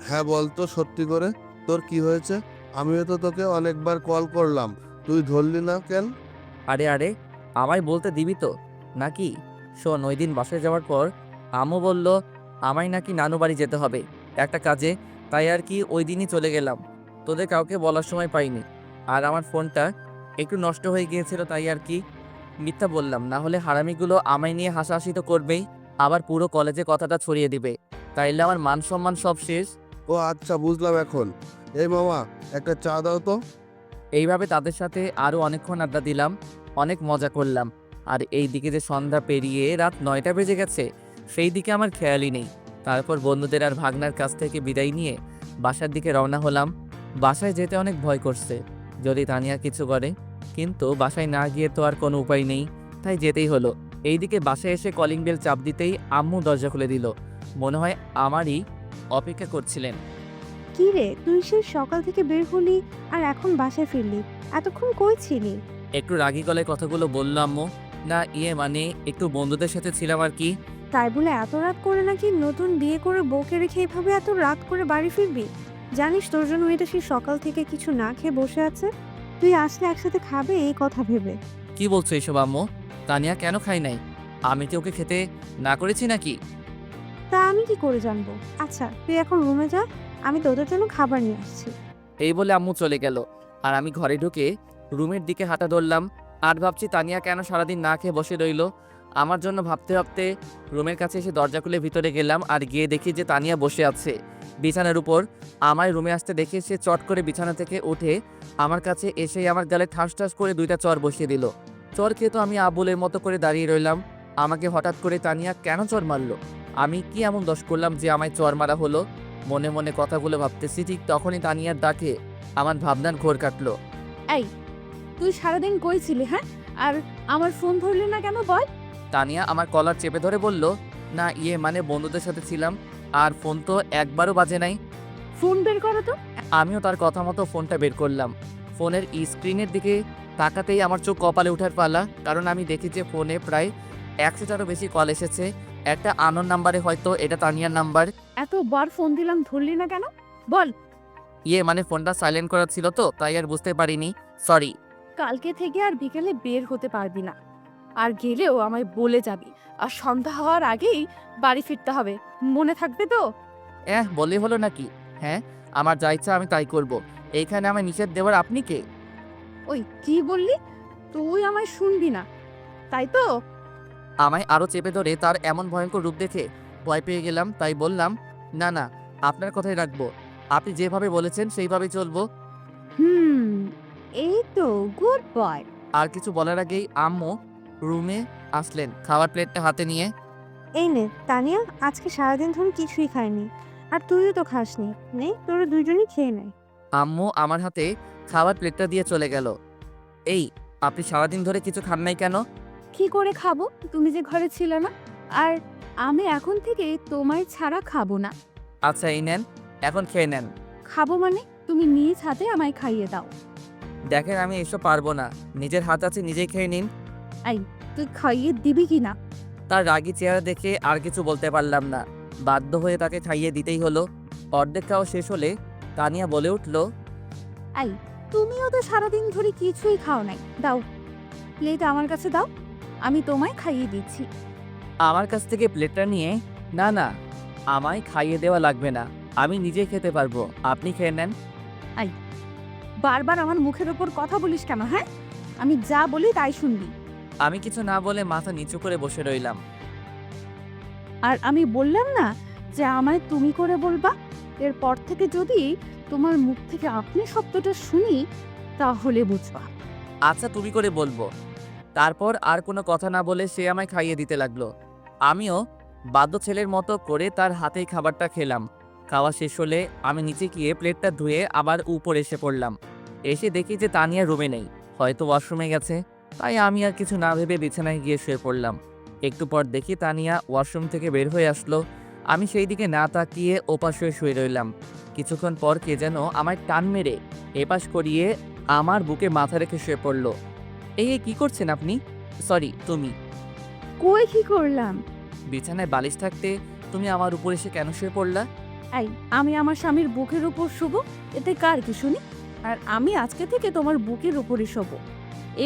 হ্যাঁ বলতো সত্যি করে, তোর কি হয়েছে? আমিও তো তোকে অনেকবার কল করলাম, তুই ধরলি না কেন? আরে আরে, আমায় বলতে দিবি তো নাকি? শোন, ওই দিন বাসায় যাওয়ার পর আম্মু বলল আমায় নাকি নানু বাড়ি যেতে হবে একটা কাজে। তাই আর কি ওই দিনই চলে গেলাম। তোদের কাউকে বলার সময় পাইনি। আর আমার ফোনটা একটু নষ্ট হয়ে গিয়েছিল, তাই আর কি মিথ্যা বললাম। না হলে হারামিগুলো আমায় নিয়ে হাসাহাসি তো করবেই, আবার পুরো কলেজে কথাটা ছড়িয়ে দিবে। তাইলে আমার মান সম্মান সব শেষ। ও আচ্ছা, বুঝলাম এখন। এই মামা, একটা চা দাও তো। এইভাবে তাদের সাথে আরও অনেকক্ষণ আড্ডা দিলাম, অনেক মজা করলাম। আর এই দিকে যে সন্ধ্যা পেরিয়ে রাত 9টা বেজে গেছে, সেই দিকে আমার খেয়ালই নেই। তারপর বন্ধুদের আর ভাগনার কাছ থেকে বিদায় নিয়ে বাসার দিকে রওনা হলাম। বাসায় যেতে অনেক ভয় করছে, যদি তানিয়া কিছু করে। কিন্তু বাসায় না গিয়ে তো আর কোনো উপায় নেই, তাই যেতেই হলো। এইদিকে বাসায় এসে কলিং বেল চাপ দিতেই আম্মু দরজা খুলে দিল। মনে হয় আমারই অপেক্ষা করছিলেন। কি রে, তুই সেই সকাল থেকে বের হলি আর এখন বাসায় ফিরলি? এতক্ষণ কই ছিলি? একটু রাগী গলায় কথাগুলো বলল আম্মু। না মানে একটু বন্ধুদের সাথে ছিলাম আর কি। তাই বলে এত রাত করে নাকি নতুন বিয়ে করে বউকে রেখে এভাবে এত রাত করে বাড়ি ফিরবি? জানিস তোর জন্য মেয়েটা সেই সকাল থেকে কিছু না খেয়ে বসে আছে। তুই আসলে একসাথে খাবে এই কথা ভেবে। কি বলছো এসব আম্মু? তানিয়া কেন খাই নাই? আমি কি ওকে খেতে না করেছি নাকি? তা আমি কি করে জানবো? আচ্ছা তুই এখন রুমে যা, আমি তোদের জন্য খাবার নিয়ে আসছি। এই বলে আম্মু চলে গেল। আর আমি ঘরে ঢুকে রুমের দিকে হাঁটা ধরলাম। আর ভাবছি তানিয়া কেন সারাদিন না খেয়ে বসে রইল। আমার জন্য ভাবতে ভাবতে রুমের কাছে এসে দরজা খুলে ভিতরে গেলাম আর গিয়ে দেখি যে তানিয়া বসে আছে বিছানার উপর। আমায় রুমে আসতে দেখে সে চট করে বিছানা থেকে উঠে আমার কাছে এসেই আমার গালে ঠাস ঠাস করে 2টা চর বসিয়ে দিল। চর খেয়ে তো আমি আবুলের মতো করে দাঁড়িয়ে রইলাম। আমাকে হঠাৎ করে তানিয়া কেন চর মারলো? আমি কি এমন দোষ করলাম যে আমায় চর মারা হলো? মনে মনে কথাগুলো ভাবতেছি, ঠিক তখনই তানিয়ার ডাকে আমার ভাবনার ঘোর কাটলো। এই, তুই সারাদিন কই ছিলি হ্যাঁ? আর আমার ফোন ধরলি না কেন বল? তানিয়া আমার কলার চেপে ধরে বলল, না মানে বন্ধুদের সাথে ছিলাম, আর ফোন তো একবারও বাজে নাই। ফোন বের করো তো। আমিও তার কথা মতো ফোনটা বের করলাম। ফোনের স্ক্রিনের দিকে তাকাতেই আমার চোখ কপালে ওঠার পালা, কারণ আমি দেখি যে ফোনে প্রায় 100টারও বেশি কল এসেছে। একটা আননোন নাম্বারে, হয়তো এটা তানিয়ার নাম্বার। এতবার ফোন দিলাম ধরলি না কেন বল? মানে ফোনটা সাইলেন্ট করা ছিল তো, তাই আর বুঝতে পারিনি, সরি। কালকে থেকে আর বিকেলে বের হতে পারবি না, আর গেলেও আমায় বলে যাবি। আর সন্ধ্যা হওয়ার আগেই বাড়ি ফিরতে হবে, মনে থাকবে তো? বললে হলো নাকি? হ্যাঁ, আমার যা ইচ্ছা আমি তাই করব। এইখানে আমায় নিষেধ দেওয়ার আপনি কে? ওই কি বললি? তুই আমায় শুনবি না, তাই তো? আমায় আরও চেপে ধরে তার এমন ভয়ঙ্কর রূপ দেখে ভয় পেয়ে গেলাম, তাই বললাম, না না, আপনার কথাই রাখবো। আপনি যেভাবে বলেছেন সেইভাবেই চলবো। এই তো গুড বয়। আর কিছু বলার আগেই আম্মু রুমে আসলেন খাবার প্লেটটা হাতে নিয়ে। এই নে তানিয়া, আজকে সারাদিন ধরে কিছুই খাইনি, আর তুইও তো খাসনি। নে তোরা দুজনই খেয়ে নে। আম্মু আমার হাতে খাবার প্লেটটা দিয়ে চলে গেল। এই, আপনি সারাদিন ধরে কিছু খান নাই কেন? কি করে খাবো, তুমি যে ঘরে ছিলে না? আর আমি এখন থেকে তোমায় ছাড়া খাবো না। আচ্ছা এই নেন, এখন খেয়ে নেন। খাবো মানে তুমি নিজ হাতে আমায় খাইয়ে দাও। দেখেন আমি এসব পারবো না, নিজের হাত আছে নিজেই খেয়ে নিন। তুই খাইয়ে দিবি কি না? তার রাগী চেহারা দেখে আর কিছু বলতে পারলাম না, বাধ্য হয়ে তাকে খাইয়ে দিতেই হলো। অর্ধেক খাওয়া শেষ হলে তানিয়া বলে উঠল, তুমিও তো সারাদিন ধরে কিছুই খাও নাই, দাও প্লেট আমার কাছে দাও, আমি তোমায় খাইয়ে দিচ্ছি। আমার কাছ থেকে প্লেটটা নিয়ে, না না, আমায় খাইয়ে দেওয়া লাগবে না, আমি নিজেই খেতে পারবো, আপনি খেয়ে নেন। বারবার আমার মুখের ওপর কথা বলিস কেন হ্যাঁ? আমি যা বলি তাই শুনবি। আমি কিছু না বলে মাথা নিচু করে বসে রইলাম। আর আমি বললাম না যে আমায় তুমি করে বলবা? এরপর থেকে যদি তোমার মুখ থেকে আপনি শব্দটা শুনি তাহলে বুঝবা। আচ্ছা তুমি করে বলবো। তারপর আর কোনো কথা না বলে সে আমায় খাইয়ে দিতে লাগলো। আমিও বাধ্য ছেলের মতো করে তার হাতেই খাবারটা খেলাম। খাওয়া শেষ হলে আমি নিচে গিয়ে প্লেটটা ধুয়ে আবার উপরে এসে পড়লাম। এসে দেখি যে তানিয়া রুমে নেই, হয়তো ওয়াশরুমে গেছে। তাই আমি আর কিছু না ভেবে বিছানায় গিয়ে শুয়ে পড়লাম। একটু পর দেখি তানিয়া ওয়াশরুম থেকে বের হয়ে আসলো। আমি সেই দিকে না তাকিয়ে ওপাশ হয়ে শুয়ে রইলাম। কিছুক্ষণ পর কে যেন আমায় টান মেরে এপাশ করিয়ে আমার বুকে মাথা রেখে শুয়ে পড়লো। এই কি করছেন আপনি? সরি, তুমি। কই কি করলাম? বিছানায় বালিশ থাকতে তুমি আমার উপর এসে কেন শুয়ে পড়লা? আমি আমার স্বামীর বুকের উপর শুব, এতে কার কি শুনি? আর আমি আজকে থেকে তোমার বুকের উপরে শোবো।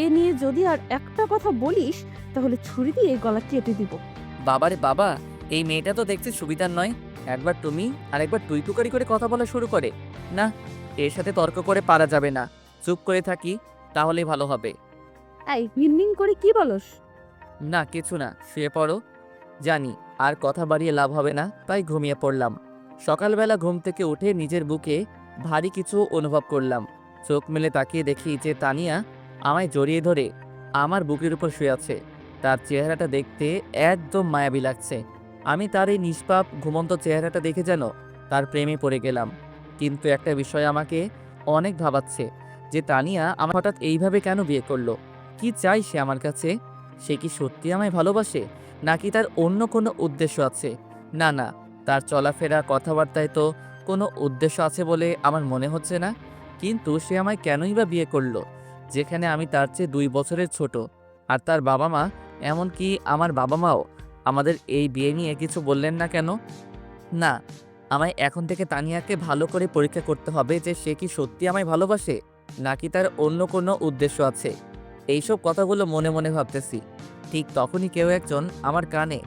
এ নিয়ে যদি আর একটা কথা বলিস তাহলে ছুরি দিয়ে গলা কেটে দিব। বাবারে বাবা, এই মেয়েটা তো দেখতে সুবিধার নয়। একবার তুমি আর একবার তুই তুকারি করে কথা বলা শুরু করে। না, এর সাথে তর্ক করে পারা যাবে না। চুপ করে থাকি, তাহলেই ভালো হবে। মিনমিন করে কি বলস? না কিছু না, শুয়ে পড়ো। জানি আর কথা বাড়িয়ে লাভ হবে না, তাই ঘুমিয়ে পড়লাম। সকালবেলা ঘুম থেকে উঠে নিজের বুকে ভারী কিছু অনুভব করলাম। চোখ মেলে তাকিয়ে দেখি যে তানিয়া আমায় জড়িয়ে ধরে আমার বুকের উপর শুয়ে আছে। তার চেহারাটা দেখতে একদম মায়াবী লাগছে। আমি তার এই নিষ্পাপ ঘুমন্ত চেহারাটা দেখে যেন তার প্রেমে পড়ে গেলাম। কিন্তু একটা বিষয় আমাকে অনেক ভাবাচ্ছে, যে তানিয়া আমার হঠাৎ এইভাবে কেন বিয়ে করলো? কি চাই সে আমার কাছে? সে কি সত্যি আমায় ভালোবাসে, নাকি তার অন্য কোনো উদ্দেশ্য আছে? না না, তার চলাফেরা কথাবার্তায় তো কোনো উদ্দেশ্য আছে বলে আমার মনে হচ্ছে না। কিন্তু সে আমায় কেনই বা বিয়ে করলো, যেখানে আমি তার চেয়ে 2 বছরের ছোট। আর তার বাবা মা, এমনকি আমার বাবা মাও আমাদের এই বিয়ে নিয়ে কিছু বললেন না কেন? না, আমায় এখন থেকে তানিয়াকে ভালো করে পরীক্ষা করতে হবে যে সে কি সত্যি আমায় ভালোবাসে, নাকি তার অন্য কোনো উদ্দেশ্য আছে। এইসব কথাগুলো মনে মনে ভাবতেছি, ঠিক তখনই কেউ একজন আমার কানে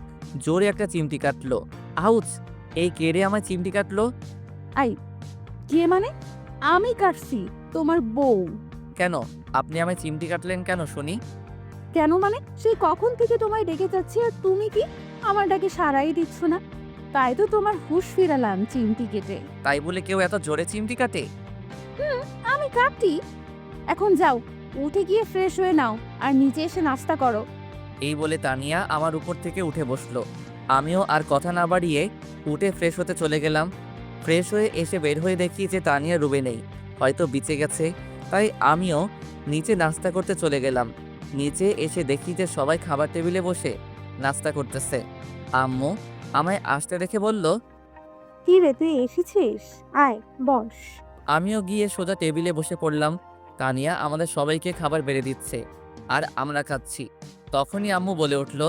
জোরে একটা চিমটি কাটলো। আউচ! এই কেড়ে আমায় চিমটি কাটলো? কে মানে? আমি কাটছি, তোমার বউ। কেন? আপনি আমায় চিমটি কাটলেন কেন শুনি? কেন মানে? সেই কখন থেকে তোমায় ডেকে যাচ্ছি আর তুমি কি আমার ডাকে সারাই দিচ্ছ না? তাই তো তোমার হুঁশ ফিরালাম চিমটি কেটে। তাই বলে কেউ এত জোরে চিমটি কাটে? আমি কাটি। এখন যাও, উঠে গিয়ে ফ্রেশ হয়ে নাও আর নিচে এসে নাস্তা করো। এই বলে তানিয়া আমার উপর থেকে উঠে বসলো। আমিও আর কথা না বাড়িয়ে উঠে ফ্রেশ হতে চলে গেলাম। ফ্রেশ হয়ে এসে বের হয়ে দেখি যে তানিয়া রুমে নেই, হয়তো বিচে গেছে। তাই আমিও নিচে নাস্তা করতে চলে গেলাম। নিচে এসে দেখি যে সবাই খাবার টেবিলে বসে নাস্তা করতেছে। আম্মু আমায় আসতে দেখে বলল, কি রে, তুই এসেছিস? আয় বস। আমিও গিয়ে সোজা টেবিলে বসে পড়লাম। তানিয়া আমাদের সবাইকে খাবার বেড়ে দিচ্ছে আর আমরা খাচ্ছি। তখনই আম্মু বলে উঠল,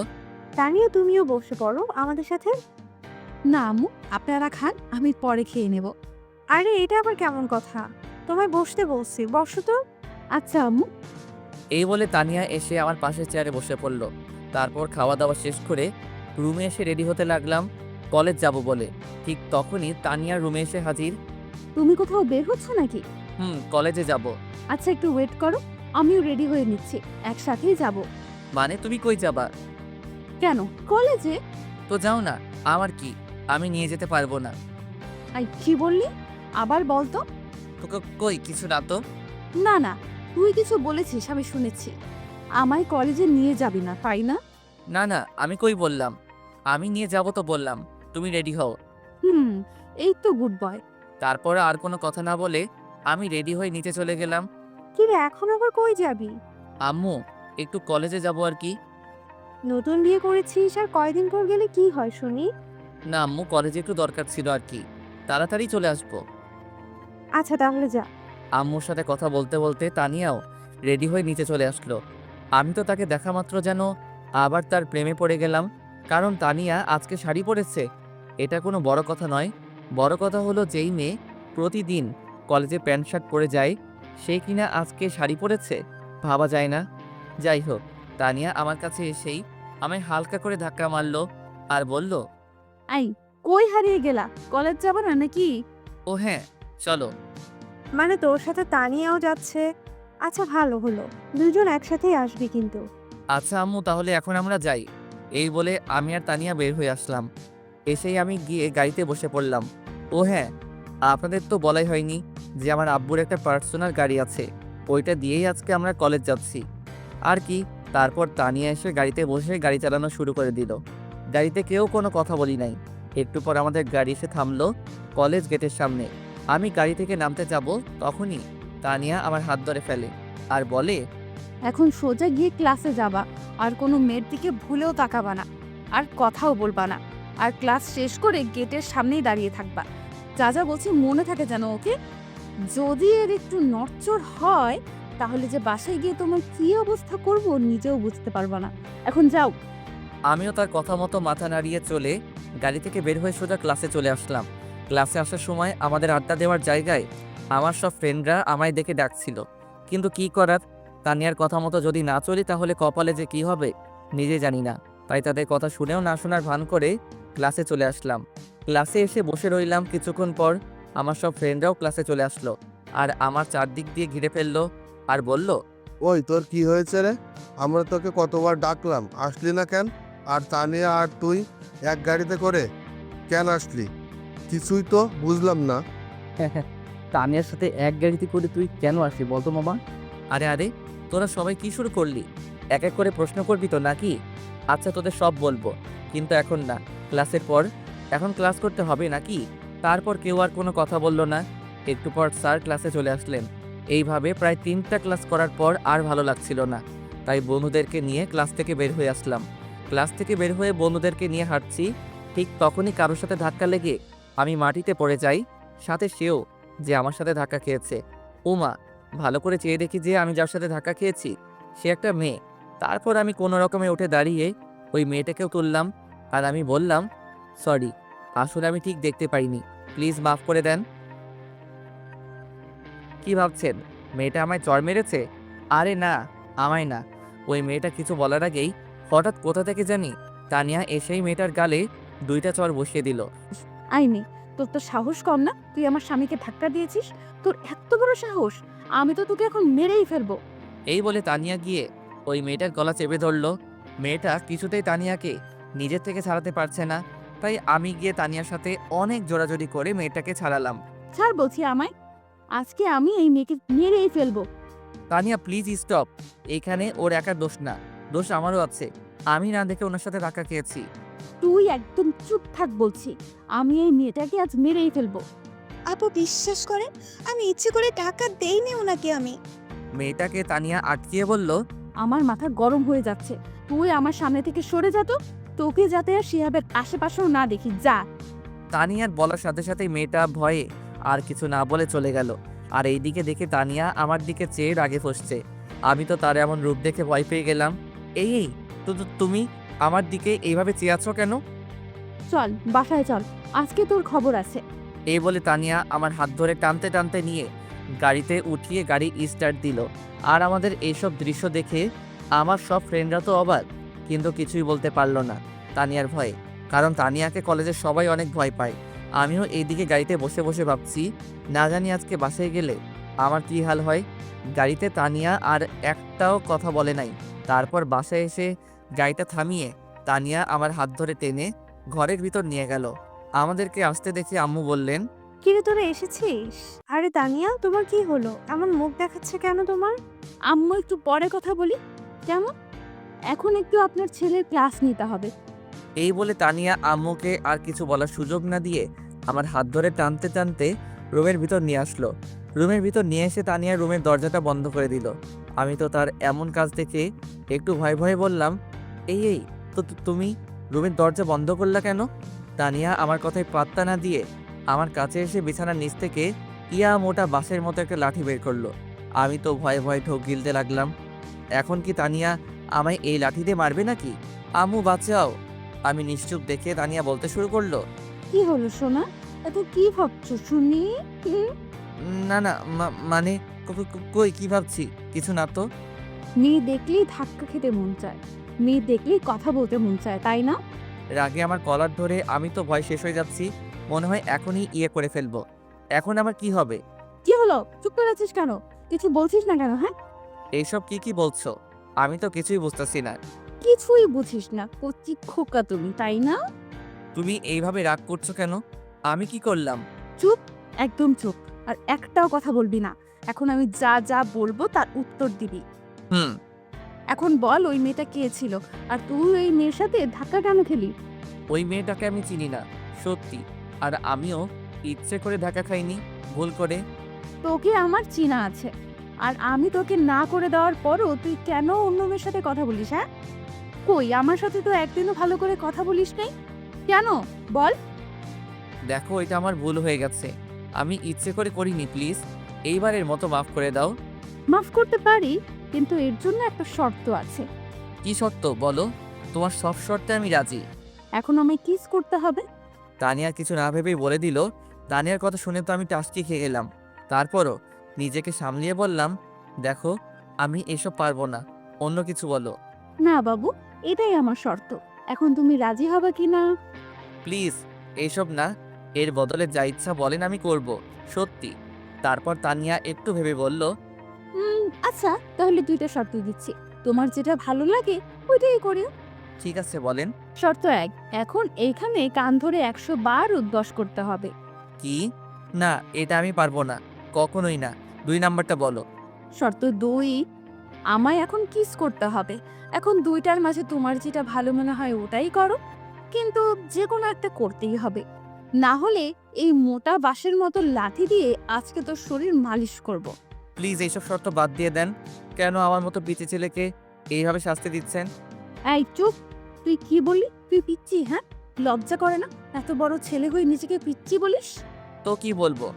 তানিয়া, তুমিও বসে পড়ো আমাদের সাথে। না আম্মু, আপনারা খান, আমি পরে খেয়ে নেব। আরে এটা আবার কেমন কথা? তোমায় বসতে বলছি, বসো তো। আচ্ছা আম্মু। এই বলে তানিয়া এসে আমার পাশের চেয়ারে বসে পড়ল। তারপর খাওয়া দাওয়া শেষ করে রুমে এসে রেডি হতে লাগলাম কলেজ যাব বলে। ঠিক তখনই তানিয়া রুমে এসে হাজির। তুমি কোথাও বের হচ্ছ নাকি? কলেজে যাব। আচ্ছা একটু ওয়েট করো, আমিও রেডি হয়ে নিচ্ছি, একসাথেই যাব। মানে তুমি কই যাবা? কেন, কলেজে? তো যাও না, আমার কি, আমি নিয়ে যেতে পারবো না। আই কি বললি? আবার বল তো। তোকে কই কিছু না তো। না না, তুই কিছু বলেছিস আমি শুনেছি। আমায় কলেজে নিয়ে যাবি না, তাই না? না না, আমি কই বললাম, আমি নিয়ে যাব তো বললাম। তুমি রেডি হও। হুম, এই তো গুড বয়। তারপর আর কোনো কথা না বলে আমি রেডি হয়ে নিচে চলে গেলাম। কি রে, এখন আবার কই যাবি? আম্মু একটু কলেজে যাব আর কি। নতুন বিয়ে করেছিস আর কয়দিন পর গেলে কি হয় শুনি? না আম্মু, কলেজে একটু দরকার ছিল আর কি, তাড়াতাড়ি চলে আসবো। আচ্ছা তাহলে যা। আম্মুর সাথে কথা বলতে বলতে তানিয়াও রেডি হয়ে নিচে চলে আসলো। আমি তো তাকে দেখা মাত্র যেন আবার তার প্রেমে পড়ে গেলাম। কারণ তানিয়া আজকে শাড়ি পরেছে, এটা কোনো বড় কথা নয়। বড় কথা হলো যেই মেয়ে প্রতিদিন কলেজে প্যান্ট শার্ট পরে যায়, সে কিনা আজকে শাড়ি পরেছে, ভাবা যায় না। যাই হোক, তানিয়া আমার কাছে এসেই আমায় হালকা করে ধাক্কা মারলো আর বলল, আই, কই হারিয়ে গেলা? কলেজ যাবো না নাকি? ও হ্যাঁ চলো। মানে তোর সাথে তানিয়াও যাচ্ছে? আচ্ছা ভালো হলো, দুজন একসাথেই আসবি কিন্তু। আচ্ছা আম্মু, তাহলে এখন আমরা যাই। এই বলে আমি আর তানিয়া বের হয়ে আসলাম। এসেই আমি গিয়ে গাড়িতে বসে পড়লাম। ও হ্যাঁ, আপনাদের তো বলাই হয়নি যে আমার আব্বুর একটা পার্সোনাল গাড়ি আছে, ওইটা দিয়েই আজকে আমরা কলেজ যাচ্ছি আর কি। তারপর তানিয়া এসে গাড়িতে বসে গাড়ি চালানো শুরু করে দিল। গাড়িতে কেউ কোনো কথা বলি নাই। একটু পর আমাদের গাড়ি এসে থামলো কলেজ গেটের সামনে। আমি গাড়ি থেকে নামতে যাব, তখনই তানিয়া আমার হাত ধরে ফেলে আর বলে, এখন সোজা গিয়ে ক্লাসে যাবা, আর কোনো মেয়ের দিকে ভুলেও তাকাবা না, আর কথাও বলবা না। আর ক্লাস শেষ করে গেটের সামনেই দাঁড়িয়ে থাকবা। যা যা বলছি মনে থাকে যেন, ওকে? যদি এর একটু নড়চড় হয় তাহলে যে বাসায় গিয়ে তোমার কি অবস্থা করব নিজেও বুঝতে পারবা না। এখন যাও। আমিও তার কথা মতো মাথা নাড়িয়ে চলে গাড়ি থেকে বের হয়ে সোজা ক্লাসে চলে আসলাম। ক্লাসে আসার সময় আমাদের আড্ডা দেওয়ার জায়গায় আমার সব ফ্রেন্ডরা আমায় দেখে ডাকছিল, কিন্তু কি করার, তানিয়ার কথা মতো যদি না চলি তাহলে কপালে যে কি হবে নিজে জানি না। তাই তাদের কথা শুনেও না শোনার ভান করে ক্লাসে চলে আসলাম। ক্লাসে এসে বসে রইলাম। কিছুক্ষণ পর আমার সব ফ্রেন্ডরাও ক্লাসে চলে আসলো আর আমার চারদিক দিয়ে ঘিরে ফেললো আর বলল, ওই তোর কি হয়েছে রে? আমরা তোকে কতবার ডাকলাম, আসলি না কেন? আর তানিয়া আর তুই এক গাড়িতে করে কেন আসলি? কিছুই তো বুঝলাম না। তানিয়ার সাথে এক গাড়িতে করে তুই কেন আসলি বলতো মামা? আরে আরে, তোরা সবাই কি শুরু করলি? এক এক করে প্রশ্ন করবি তো নাকি? আচ্ছা তোদের সব বলবো, কিন্তু এখন না, ক্লাসের পর। এখন ক্লাস করতে হবে নাকি? তারপর কেউ আর কোনো কথা বলল না। একটু পর স্যার ক্লাসে চলে আসলেন। এইভাবে প্রায় 3টা ক্লাস করার পর আর ভালো লাগছিল না, তাই বন্ধুদেরকে নিয়ে ক্লাস থেকে বের হয়ে আসলাম। ক্লাস থেকে বের হয়ে বন্ধুদেরকে নিয়ে হাঁটছি, ঠিক তখনই কারোর সাথে ধাক্কা লেগে আমি মাটিতে পড়ে যাই, সাথে সেও যে আমার সাথে ধাক্কা খেয়েছে। ওমা, ভালো করে চেয়ে দেখি যে আমি যার সাথে ধাক্কা খেয়েছি সে একটা মেয়ে। তারপর আমি কোনো রকমে উঠে দাঁড়িয়ে ওই মেয়েটাকেও তুললাম আর আমি বললাম, সরি, আসলে আমি ঠিক দেখতে পাইনি, প্লিজ মাফ করে দেন। কি ভাবছেন মেয়েটা আমায় চড় মেরেছে? আরে না, আমায় না। ওই মেয়েটা কিছু বলার আগেই হঠাৎ কোথা থেকে জানি তানিয়া এসেই মেয়েটার গালে 2টা চড় বসিয়ে দিল। আইনি, তোর তো সাহস কম না? তুই আমার স্বামীকে ধাক্কা দিয়েছিস? তোর এত বড় সাহস! আমি তো তোকে এখন মেরেই ফেলবো। এই বলে তানিয়া গিয়ে ওই মেয়েটার গলা চেপে ধরলো। মেয়েটা কিছুতেই তানিয়াকে নিজের থেকে ছাড়াতে পারছে না, তাই আমি গিয়ে তানিয়ার সাথে অনেক জোরাজোরি করে মেয়েটাকে ছাড়ালাম। ছাড় বলছি আমায়, আজকে আমি এই মেয়েকে মেরেই ফেলবো। Tania please stop. এখানে ওর একার দোষ না, দোষ আমারও আছে। আমি না দেখে ওনার সাথে ধাক্কা খেয়েছি। তুই একদম চুপ থাক বলছি, আমি এই মেয়েটাকে আজ মেরেই ফেলবো। আপু বিশ্বাস করেন, আমি ইচ্ছে করে টাকা দেইনি ওনাকে। আমি মেয়েটাকে তানিয়া আটকিয়ে বলল, আমার মাথা গরম হয়ে যাচ্ছে, তুই আমার সামনে থেকে সরে যা তো, তোকে যাতে আর শিহাবের আশেপাশেও না দেখি, যা। তানিয়ার বলার সাথে সাথেই মেয়েটা ভয়ে আর কিছু না বলে চলে গেল। আর এইদিকে দেখে তানিয়া আমার দিকে চেয়ে রাগে ফসছে। আমি তো তার এমন রূপ দেখে ভয় পেয়ে গেলাম। এই তুমি আমার দিকে এইভাবে চেয়ে আছো কেন? চল বাসায় চল, আজকে তোর খবর আছে। এই বলে তানিয়া আমার হাত ধরে টানতে টানতে নিয়ে গাড়িতে উঠিয়ে গাড়ি স্টার্ট দিল। আর আমাদের এইসব দৃশ্য দেখে আমার সব ফ্রেন্ডরা তো অবাক, কিন্তু কিছুই বলতে পারলো না তানিয়ার ভয়ে, কারণ তানিয়াকে কলেজের সবাই অনেক ভয় পায়। আমিও এইদিকে গাড়িতে বসে বসে ভাবছি, না জানি আজকে বাসায় গেলে আমার কী হাল হয়। গাড়িতে তানিয়া আর একটাও কথা বলে নাই। তারপর বাসায় এসে গাড়িটা থামিয়ে তানিয়া আমার হাত ধরে টেনে ঘরের ভিতর নিয়ে গেল। আমাদেরকে আসতে দেখে আম্মু বললেন, কিরে তোরা এসেছিস? আরে তানিয়া, তোমার কি হলো? এমন মুখ দেখাচ্ছে কেন তোমার? আম্মু একটু পরে কথা বলি কেমন? এখন একটু আপনার ছেলের ক্লাস নিতে হবে। এই বলে তানিয়া আম্মুকে আর কিছু বলার সুযোগ না দিয়ে আমার হাত ধরে টানতে টানতে রুমের ভিতর নিয়ে আসলো। রুমের ভিতর নিয়ে এসে তানিয়া রুমের দরজাটা বন্ধ করে দিল। আমি তো তার এমন কাজ দেখে একটু ভয়ে ভয়ে বললাম, এই তো তুমি রুমের দরজা বন্ধ করলা কেন? তানিয়া আমার কথায় পাত্তা না দিয়ে আমার কাছে এসে বিছানার নিচ থেকে ইয়া মোটা বাঁশের মতো একটা লাঠি বের করলো। আমি তো ভয়ে ভয়ে ঢোক গিলতে লাগলাম। এখন কি তানিয়া আমায় এই লাঠি দিয়ে মারবে নাকি? আম্মু বাঁচাও। আমি নিশ্চুপ দেখে তানিয়া বলতে শুরু করলো, কি হলো সোনা, এত কি ভাবছো শুনি? না না মানে কই কি ভাবছি, কিছু না তো। মেয়ে দেখলেই ধাক্কা খেতে মন চায়, মেয়ে দেখলেই কথা বলতে মন চায়, তাই না? রাগে আমার কলার ধরে আমি তো ভয় শেষ হয়ে যাচ্ছি। মনে হয় এখনই ইয়ে করে ফেলবো। এখন আমার কি হবে? কি হলো, চুপ করে আছিস কেন? কিছু বলছিস না কেন? হ্যাঁ, এইসব কি বলছো? আমি তো কিছুই বুঝতেছি না। কিছুই বুঝিস না, কচি খোকা তুমি, তাই না? তুমি এইভাবে রাগ করছো কেন? আমি কি করলাম? চুপ, একদম চুপ, আর একটাও কথা বলবি না। এখন আমি যা যা বলবো তার উত্তর দিবি। হুম। এখন বল, ওই মেয়েটা কে ছিল, আর তুই ওই মেয়ের সাথে ধাক্কা কেন খেলি? ওই মেয়েটাকে আমি চিনি না, সত্যি। আর আমিও ইচ্ছে করে ধাক্কা খাইনি, ভুল করে। তোকে আমার চেনা আছে, আর আমি তোকে না করে দেওয়ার পরও তুই কেন অন্য মেয়ের সাথে কথা বলিস? হ্যাঁ, কই আমার সাথে তো একদিনও ভালো করে কথা বলিস নাই, কেন বল? দেখো, এটা আমার ভুল হয়ে গেছে। আমি ইচ্ছে করে করিনি, প্লিজ এইবারের মতো মাফ করে দাও। মাফ করতে পারি, কিন্তু এর জন্য একটা শর্ত আছে। কি শর্ত বলো? তোমার সব শর্তে আমি রাজি। এখন আমায় কিস করতে হবে। তানিয়া কিছু না ভেবেই বলে দিল। তানিয়ার কথা শুনে তো আমি টাস্কি খেয়ে গেলাম। তারপরও নিজেকে সামলিয়ে বললাম, দেখো আমি এসব পারবো না, অন্য কিছু বলো। না বাবু, এটাই আমার শর্ত। এখন তুমি রাজি হবে কি না? প্লিজ এইসব না, এর বদলে যা ইচ্ছা বলেন আমি করব, সত্যি। তারপর তানিয়া একটু ভেবে বলল, আচ্ছা, তাহলে দুইটা শর্ত দিচ্ছি, তোমার যেটা ভালো লাগে ওইটাই করিও। ঠিক আছে বলেন। শর্ত 1, এখন এইখানে কান ধরে 100 বার উদ্বাস করতে হবে। কি? না, এটা আমি পারবো না, কখনোই না। 2 নাম্বারটা বলো। শর্ত 2, আমায় এখন কিস করতে হবে। এখন দুইটার মাঝে তোমার যেটা ভালো মনে হয় ওটাই করো, কিন্তু যে কোনো একটা করতেই হবে, না হলে এই মোটা বাঁশের মতো লাঠি দিয়ে আজকে তোর শরীর মালিশ করব। প্লিজ এইসব শর্ত বাদ দিয়ে দেন। কেন আমার মতো পিচি ছেলেকে এইভাবে শাস্তি দিচ্ছেন? এই চুপ, তুই কি বললি? তুই পিচ্ছি? হ্যাঁ, লজ্জা করে না এত বড় ছেলে হয়ে নিজেকে পিচ্ছি বলিস? তো কি বলবো?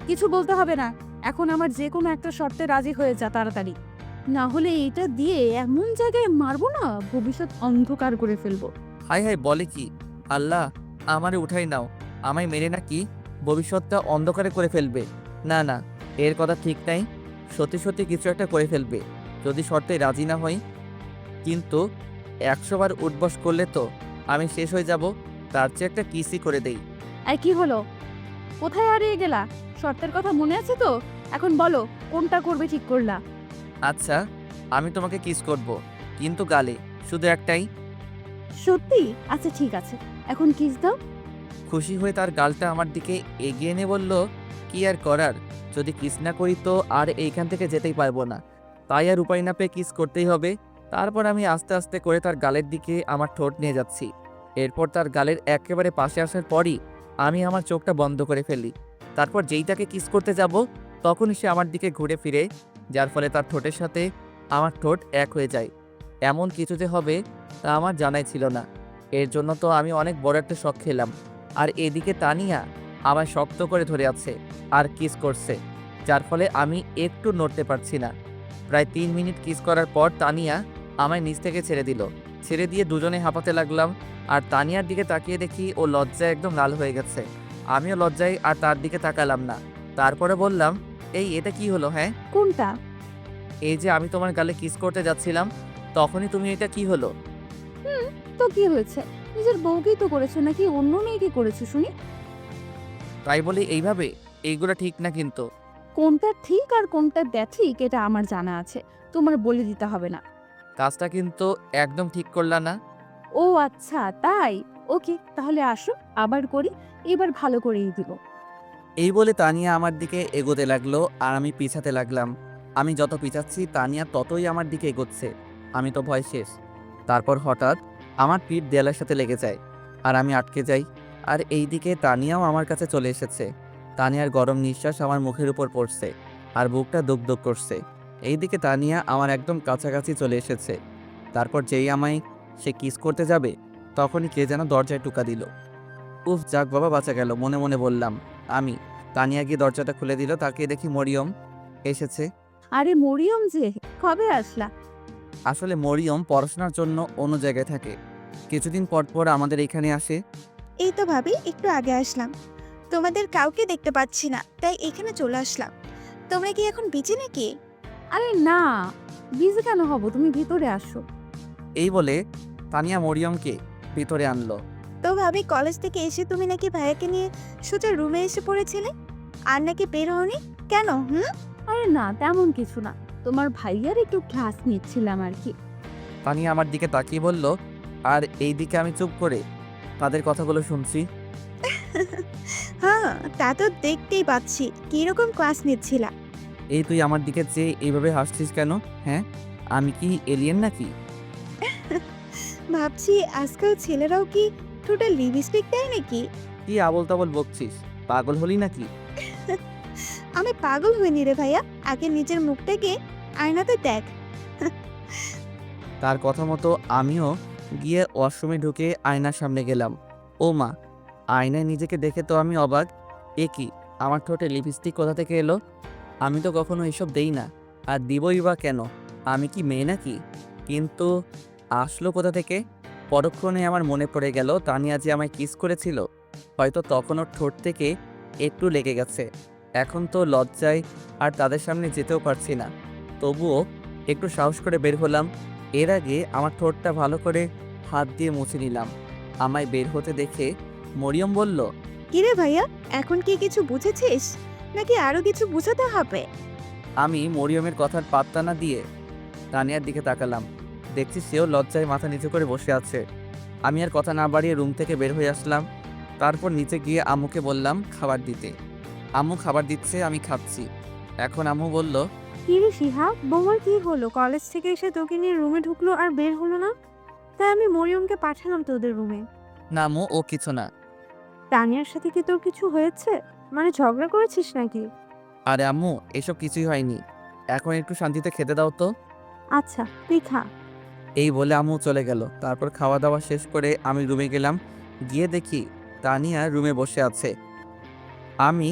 কিছু বলতে হবে না, এখন আমার যে কোনো একটা শর্তে রাজি হয়ে যা তাড়াতাড়ি, না হলে এটা দিয়ে এমন জায়গায় মারবো না, ভবিষ্যৎ অন্ধকার করে ফেলবো। হাই হাই বলে কি? আল্লাহ, আমারে উঠাই নাও। আমায় মেরে নাকি ভবিষ্যৎটা অন্ধকারে করে ফেলবে? না না, এর কথা ঠিক নাই। সত্যি সত্যি কিছু একটা করে ফেলবে যদি শর্তে রাজি না হই। কিন্তু 100 বার উঠবস করলে তো আমি শেষ হয়ে যাব। তার চেয়ে একটা কিসই করে দেই। এই কি হলো, কোথায় হারিয়ে গেলা? শর্তের কথা মনে আছে তো? এখন বলো কোনটা করবে ঠিক করলা? আচ্ছা, আমি তোমাকে কিস করব, কিন্তু গালে, শুধু একটাই। সত্যি? আচ্ছা ঠিক আছে, এখন কিস দাও। খুশি হয়ে তার গালটা আমার দিকে এগিয়ে এনে বলল, কি আর করার, যদি কিস না করি তো আর এইখান থেকে যেতেই পারবো না, তাই আর উপায় না পেয়ে কিস করতেই হবে। তারপর আমি আস্তে আস্তে করে তার গালের দিকে আমার ঠোঁট নিয়ে যাচ্ছি। এরপর তার গালের একেবারে পাশে আসার পরই আমি আমার চোখটা বন্ধ করে ফেলি। তারপর যেই তাকে কিস করতে যাব তখনই সে আমার দিকে ঘুরে ফিরে, যার ফলে তার ঠোঁটের সাথে আমার ঠোঁট এক হয়ে যায়। এমন কিছু যে হবে তা আমার জানাই ছিল না। এর জন্য তো আমি অনেক বড় একটা শক খেলাম। আর এদিকে তানিয়া আমায় শক্ত করে ধরে আছে আর কিস করছে, যার ফলে আমি একটু নড়তে পারছি না। প্রায় 3 মিনিট কিস করার পর তানিয়া আমায় নিচ থেকে ছেড়ে দিল। ছেড়ে দিয়ে দুজনে হাঁপাতে লাগলাম। আর তানিয়ার দিকে তাকিয়ে দেখি ও লজ্জায় একদম লাল হয়ে গেছে। আমিও লজ্জায় আর তার দিকে তাকালাম না। তারপরে বললাম, এই এটা কি হলো? হ্যাঁ, কোনটা? এই যে আমি তোমার গালে কিস করতে যাচ্ছিলাম তখনই তুমি, এটা কি হলো? তো কি হয়েছে? নিজের বউকেই তো করেছো, নাকি অন্য মেয়েকে করেছো শুনি? তাই বলে এইভাবে? এইগুলো ঠিক না কিন্তু। কোনটা ঠিক আর কোনটা ব্যাঠিক এটা আমার জানা আছে, তোমার বলে দিতে হবে না। কাজটা কিন্তু একদম ঠিক করলা না। ও আচ্ছা তাই, ওকে তাহলে আসো আবার করি, এবার ভালো করেই দিব। এই বলে তানিয়া আমার দিকে এগোতে লাগলো আর আমি পিছাতে লাগলাম। আমি যত পিছাচ্ছি তানিয়া ততই আমার দিকে এগোচ্ছে। আমি তো ভয় শেষ। তারপর হঠাৎ আমার পিঠ দেয়ালের সাথে লেগে যায় আর আমি আটকে যাই। আর এইদিকে তানিয়াও আমার কাছে চলে এসেছে। তানিয়ার গরম নিঃশ্বাস আমার মুখের উপর পড়ছে আর বুকটা দুক দুক করছে। এইদিকে তানিয়া আমার একদম কাছাকাছি চলে এসেছে। তারপর যেই আমায় সে কিস করতে যাবে তখনই কে যেন দরজায় টোকা দিল। উফ, যাক বাবা, বাঁচা গেল, মনে মনে বললাম আমি। তানিয়া গিয়ে দরজাটা খুলে দিল। তাকে দেখি মরিয়ম এসেছে। আরে মরিয়ম যে, কবে আসলা? আসলে মরিয়ম পড়াশোনার জন্য অন্য জায়গায় থাকে, কিছুদিন পর পর আমাদের এখানে আসে। এই তো ভাবি একটু আগে আসলাম, তোমাদের কাউকে দেখতে পাচ্ছি না, তাই এখানে চলে আসলাম। তোমরা কি এখন বিজি নাকি? আরে না, বিজি কেন হব, তুমি ভিতরে আসো। এই বলে তানিয়া মরিয়মকে ভিতরে আনলো। তো ভাবি কলেজ থেকে এসে তুমি নাকি ভাইয়াকে নিয়ে সোজা রুমে এসে পড়েছিলে, আর নাকি বের হওনি কেন? আরে না, তেমন কিছু না, তোমার ভাইয়ার একটু ক্লাস নিচ্ছিলাম আর কি। তানিয়া আমার দিকে তাকিয়ে বলল, আর এই দিকে আমি চুপ করে তাদের কথাগুলো শুনছি। হ্যাঁ, তা তো দেখতেই পাচ্ছি। কিরকম ক্লাস নিচ্ছিলা? এই তুই আমার দিকে চেয়ে এইভাবে হাসছিস কেন? হ্যাঁ, আমি কি এলিয়েন নাকি? ভাবছি আজকাল ছেলেরাও কি ঠোঁটে লিপস্টিক দেয় নাকি? কি আবল তাবল বকছিস? পাগল হলি নাকি? আমি পাগল হইনি রে ভাইয়া, আগে নিজের মুখটাকে আয়নাতে দেখ। তার কথা মতো আমিও গিয়ে ওয়াশরুমে ঢুকে আয়নার সামনে গেলাম। ও মা, আয়নায় নিজেকে দেখে তো আমি অবাক। এ কি, আমার ঠোঁটে লিপস্টিক কোথা থেকে এলো? আমি তো কখনো এসব দেই না, আর দিবই বা কেন? আমি কি মেয়ে নাকি? কিন্তু আসলো কোথা থেকে? পরক্ষণে আমার মনে পড়ে গেল তানিয়া যে আমায় কিস করেছিল, হয়তো তখন ওর ঠোঁট থেকে একটু লেগে গেছে। এখন তো লজ্জায় আর তাদের সামনে যেতেও পারছি না, তবুও একটু সাহস করে বের হলাম। এর আগে আমার ঠোঁটটা ভালো করে হাত দিয়ে মুছে নিলাম। আমায় বের হতে দেখে মরিয়ম বলল, কিরে ভাইয়া, এখন কি কিছু বুঝেছিস নাকি আরো কিছু বুঝাতে হবে? আমি মরিয়মের কথার পাত্তা না দিয়ে তানিয়ার দিকে তাকালাম। দেখছি সেও লজ্জায় মাথা নিচু করে বসে আছে। আমি আর কথা না বাড়িয়ে রুম থেকে বের হয়ে আসলাম। তারপর নিচে গিয়ে আম্মুকে বললাম খাবার দিতে। আম্মু খাবার দিচ্ছে, আমি খাচ্ছি। এখন আম্মু বলল, কি রে শিহাব, বৌমার কি হলো? কলেজ থেকে এসে তোকে নিয়ে রুমে ঢুকলো আর বের হলো না, তাই আমি মরিয়মকে পাঠালাম তোদের রুমে। না আম্মু, ও কিছু না। তানিয়ার সাথে কি তোর কিছু হয়েছে? মানে ঝগড়া করেছিস নাকি? আরে আম্মু, এসব কিছুই হয়নি। এখন একটু শান্তিতে খেতে দাও তো। আচ্ছা তুই খা। এই বলে আম্মু চলে গেল। তারপর খাওয়া দাওয়া শেষ করে আমি রুমে গেলাম। গিয়ে দেখি তানিয়া রুমে বসে আছে। আমি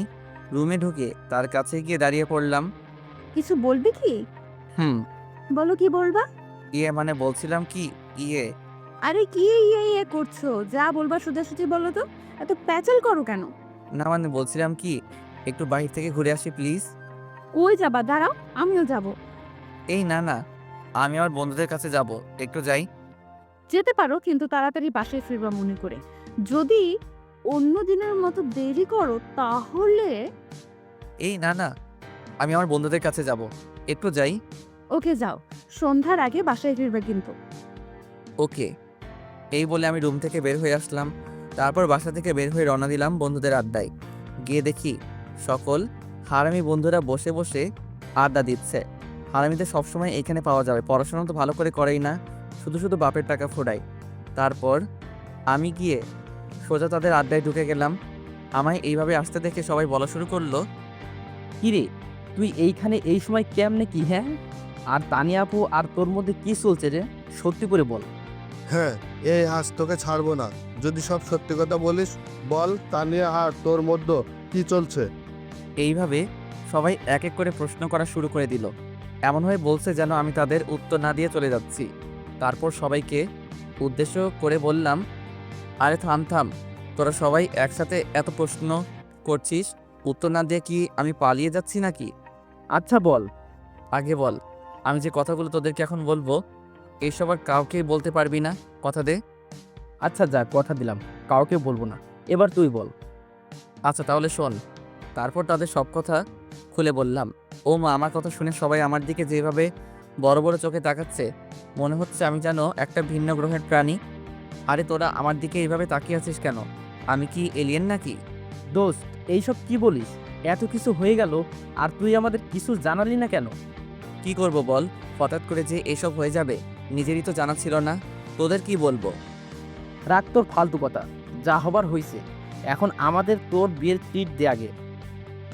রুমে ঢুকে তার কাছে গিয়ে দাঁড়িয়ে পড়লাম। কিছু বলবি কি? হুম। বলো কি বলবা? মানে বলছিলাম কি, আরে কি ইয়ে ইয়ে করছো, যা বলবা সোজাসুজি বলো তো, এত প্যাচাল করো কেন? না মানে বলছিলাম কি, একটু বাইরে থেকে ঘুরে আসি প্লিজ। ওই যাবা, দাঁড়াও আমিও যাব। এই না না, আমি আমার বন্ধুদের কাছে যাব, একটু যাই। যেতে পারো, কিন্তু তাড়াতাড়ি বাসায় ফিরবা মনে করে। যদি অন্য দিনের মতো দেরি করো তাহলে। এই না না, আমি আমার বন্ধুদের কাছে যাব, একটু যাই। ওকে যাও, সন্ধ্যার আগে বাসায় ফিরবে কিন্তু। ওকে। এই বলে আমি রুম থেকে বের হয়ে আসলাম। তারপর বাসা থেকে বের হয়ে রওনা দিলাম বন্ধুদের আড্ডায়। গিয়ে দেখি সকল হারামি বন্ধুরা বসে বসে আড্ডা দিচ্ছে। হারামিদের সবসময় এখানে পাওয়া যাবে, পড়াশোনা তো ভালো করে করেই না, শুধু শুধু বাপের টাকা ফোড়ায়। তারপর আমি গিয়ে সোজা তাদের আড্ডায় ঢুকে গেলাম। আমায় এইভাবে আসতে দেখে সবাই বলা শুরু করলো, কিরে তুই এইখানে এই সময় কেমনে কি হ্যাঁ? আর তানিয়া আপু আর তোর মধ্যে কি চলছে রে? সত্যি করে বল। হ্যাঁ, এই আজ তোকে ছাড়বো না। যদি সব সত্যি কথা বলিস, বল তানিয়া আর তোর মধ্যে কি চলছে। এইভাবে সবাই এক এক করে প্রশ্ন করা শুরু করে দিল। এমনভাবে বলছে যেন আমি তাদের উত্তর না দিয়ে চলে যাচ্ছি। তারপর সবাইকে উদ্দেশ্য করে বললাম, আরে থাম থাম, তোরা সবাই একসাথে এত প্রশ্ন করছিস, উত্তর না দিয়ে কি আমি পালিয়ে যাচ্ছি নাকি? আচ্ছা বল। আগে বল, আমি যে কথাগুলো তোদেরকে এখন বলবো এইসব আর কাউকেই বলতে পারবি না, কথা দে। আচ্ছা যা, কথা দিলাম, কাউকে বলবো না। এবার তুই বল। আচ্ছা তাহলে শোন। তারপর তাদের সব কথা খুলে বললাম। ও মা, আমার কথা শুনে সবাই আমার দিকে যেভাবে বড় বড় চোখে তাকাচ্ছে, মনে হচ্ছে আমি যেন একটা ভিন্ন গ্রহের প্রাণী। আরে তোরা আমার দিকে এইভাবে তাকিয়ে আছিস কেন? আমি কি এলিয়েন নাকি? দোস্ত, এইসব কি বলিস? এত কিছু হয়ে গেল আর তুই আমাদের কিছু জানালি না কেন? কি করব বল, হঠাৎ করে যে এসব হয়ে যাবে নিজেরই তো জানা ছিল না, তোদের কি বলবো? রাখ তোর ফালতু কথা, যা হবার হইছে। এখন আমাদের তোর বিয়ের ট্রিট দে আগে।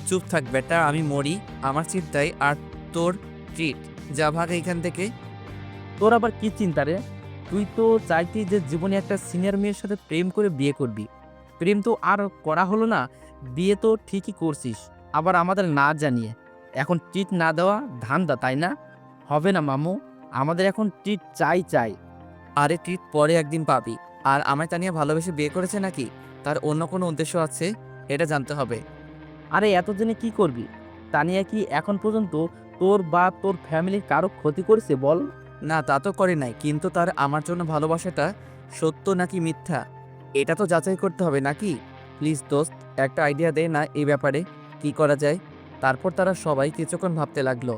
চুপ থাক বেটা, আমি মরি আমার চিন্তায় আর তোর ট্রিট, যা ভাগ এইখান থেকে। তোর আবার কি চিন্তা রে? তুই তো চাইতি যে জীবনে একটা সিনিয়র মেয়ের সাথে প্রেম করে বিয়ে করবি। প্রেম তো আর করা হলো না, বিয়ে তো ঠিকই করছিস, আবার আমাদের না জানিয়ে। এখন ট্রিট না দেওয়া ধান্দা, তাই না? হবে না মামু, আমাদের এখন ট্রিট চাই চাই। আরে ট্রিট পরে একদিন পাবি। আর আমায় তানিয়া ভালোবেসে বিয়ে করেছে নাকি তার অন্য কোনো উদ্দেশ্য আছে, এটা জানতে হবে। আরে এত জেনে কি করবি? তানিয়া কি এখন পর্যন্ত তোর বা তোর ফ্যামিলির কারো ক্ষতি করেছে বল? না, তা তো করে নাই, কিন্তু তার আমার জন্য ভালোবাসাটা সত্য নাকি মিথ্যা এটা তো যাচাই করতে হবে নাকি? প্লিজ দোস্ত, একটা আইডিয়া দে না এই ব্যাপারে, কি করা যায়? তারপর তারা সবাই কিছুক্ষণ ভাবতে লাগলো।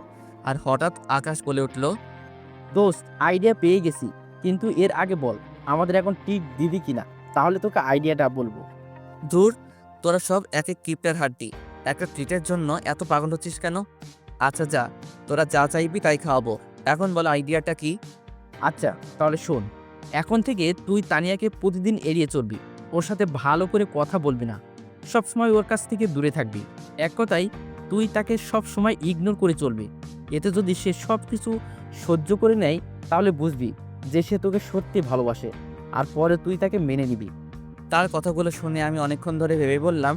আর হঠাৎ আকাশ বলে উঠল, দোস্ত, আইডিয়া পেয়ে গেছি, কিন্তু এর আগে বল আমাদের এখন টিপ দিবি কিনা, তাহলে তোকে আইডিয়াটা বলবো। দূর, তোরা সব এক এক কিপটার হাড্ডি, একটা ট্রিটের জন্য এত পাগল হচ্ছিস কেন? আচ্ছা যা, তোরা যা চাইবি তাই খাওয়াবো। এখন বল আইডিয়াটা কি? আচ্ছা তাহলে শোন, এখন থেকে তুই তানিয়াকে প্রতিদিন এড়িয়ে চলবি, ওর সাথে ভালো করে কথা বলবি না, সব সময় ওর কাছ থেকে দূরে থাকবি। এক কথায় তুই তাকে সব সময় ইগনোর করে চলবি। এতে যদি সে সব কিছু সহ্য করে নেয়, তাহলে বুঝবি যে সে তোকে সত্যি ভালোবাসে, আর পরে তুই তাকে মেনে নিবি। তার কথাগুলো শুনে আমি অনেকক্ষণ ধরে ভেবে বললাম,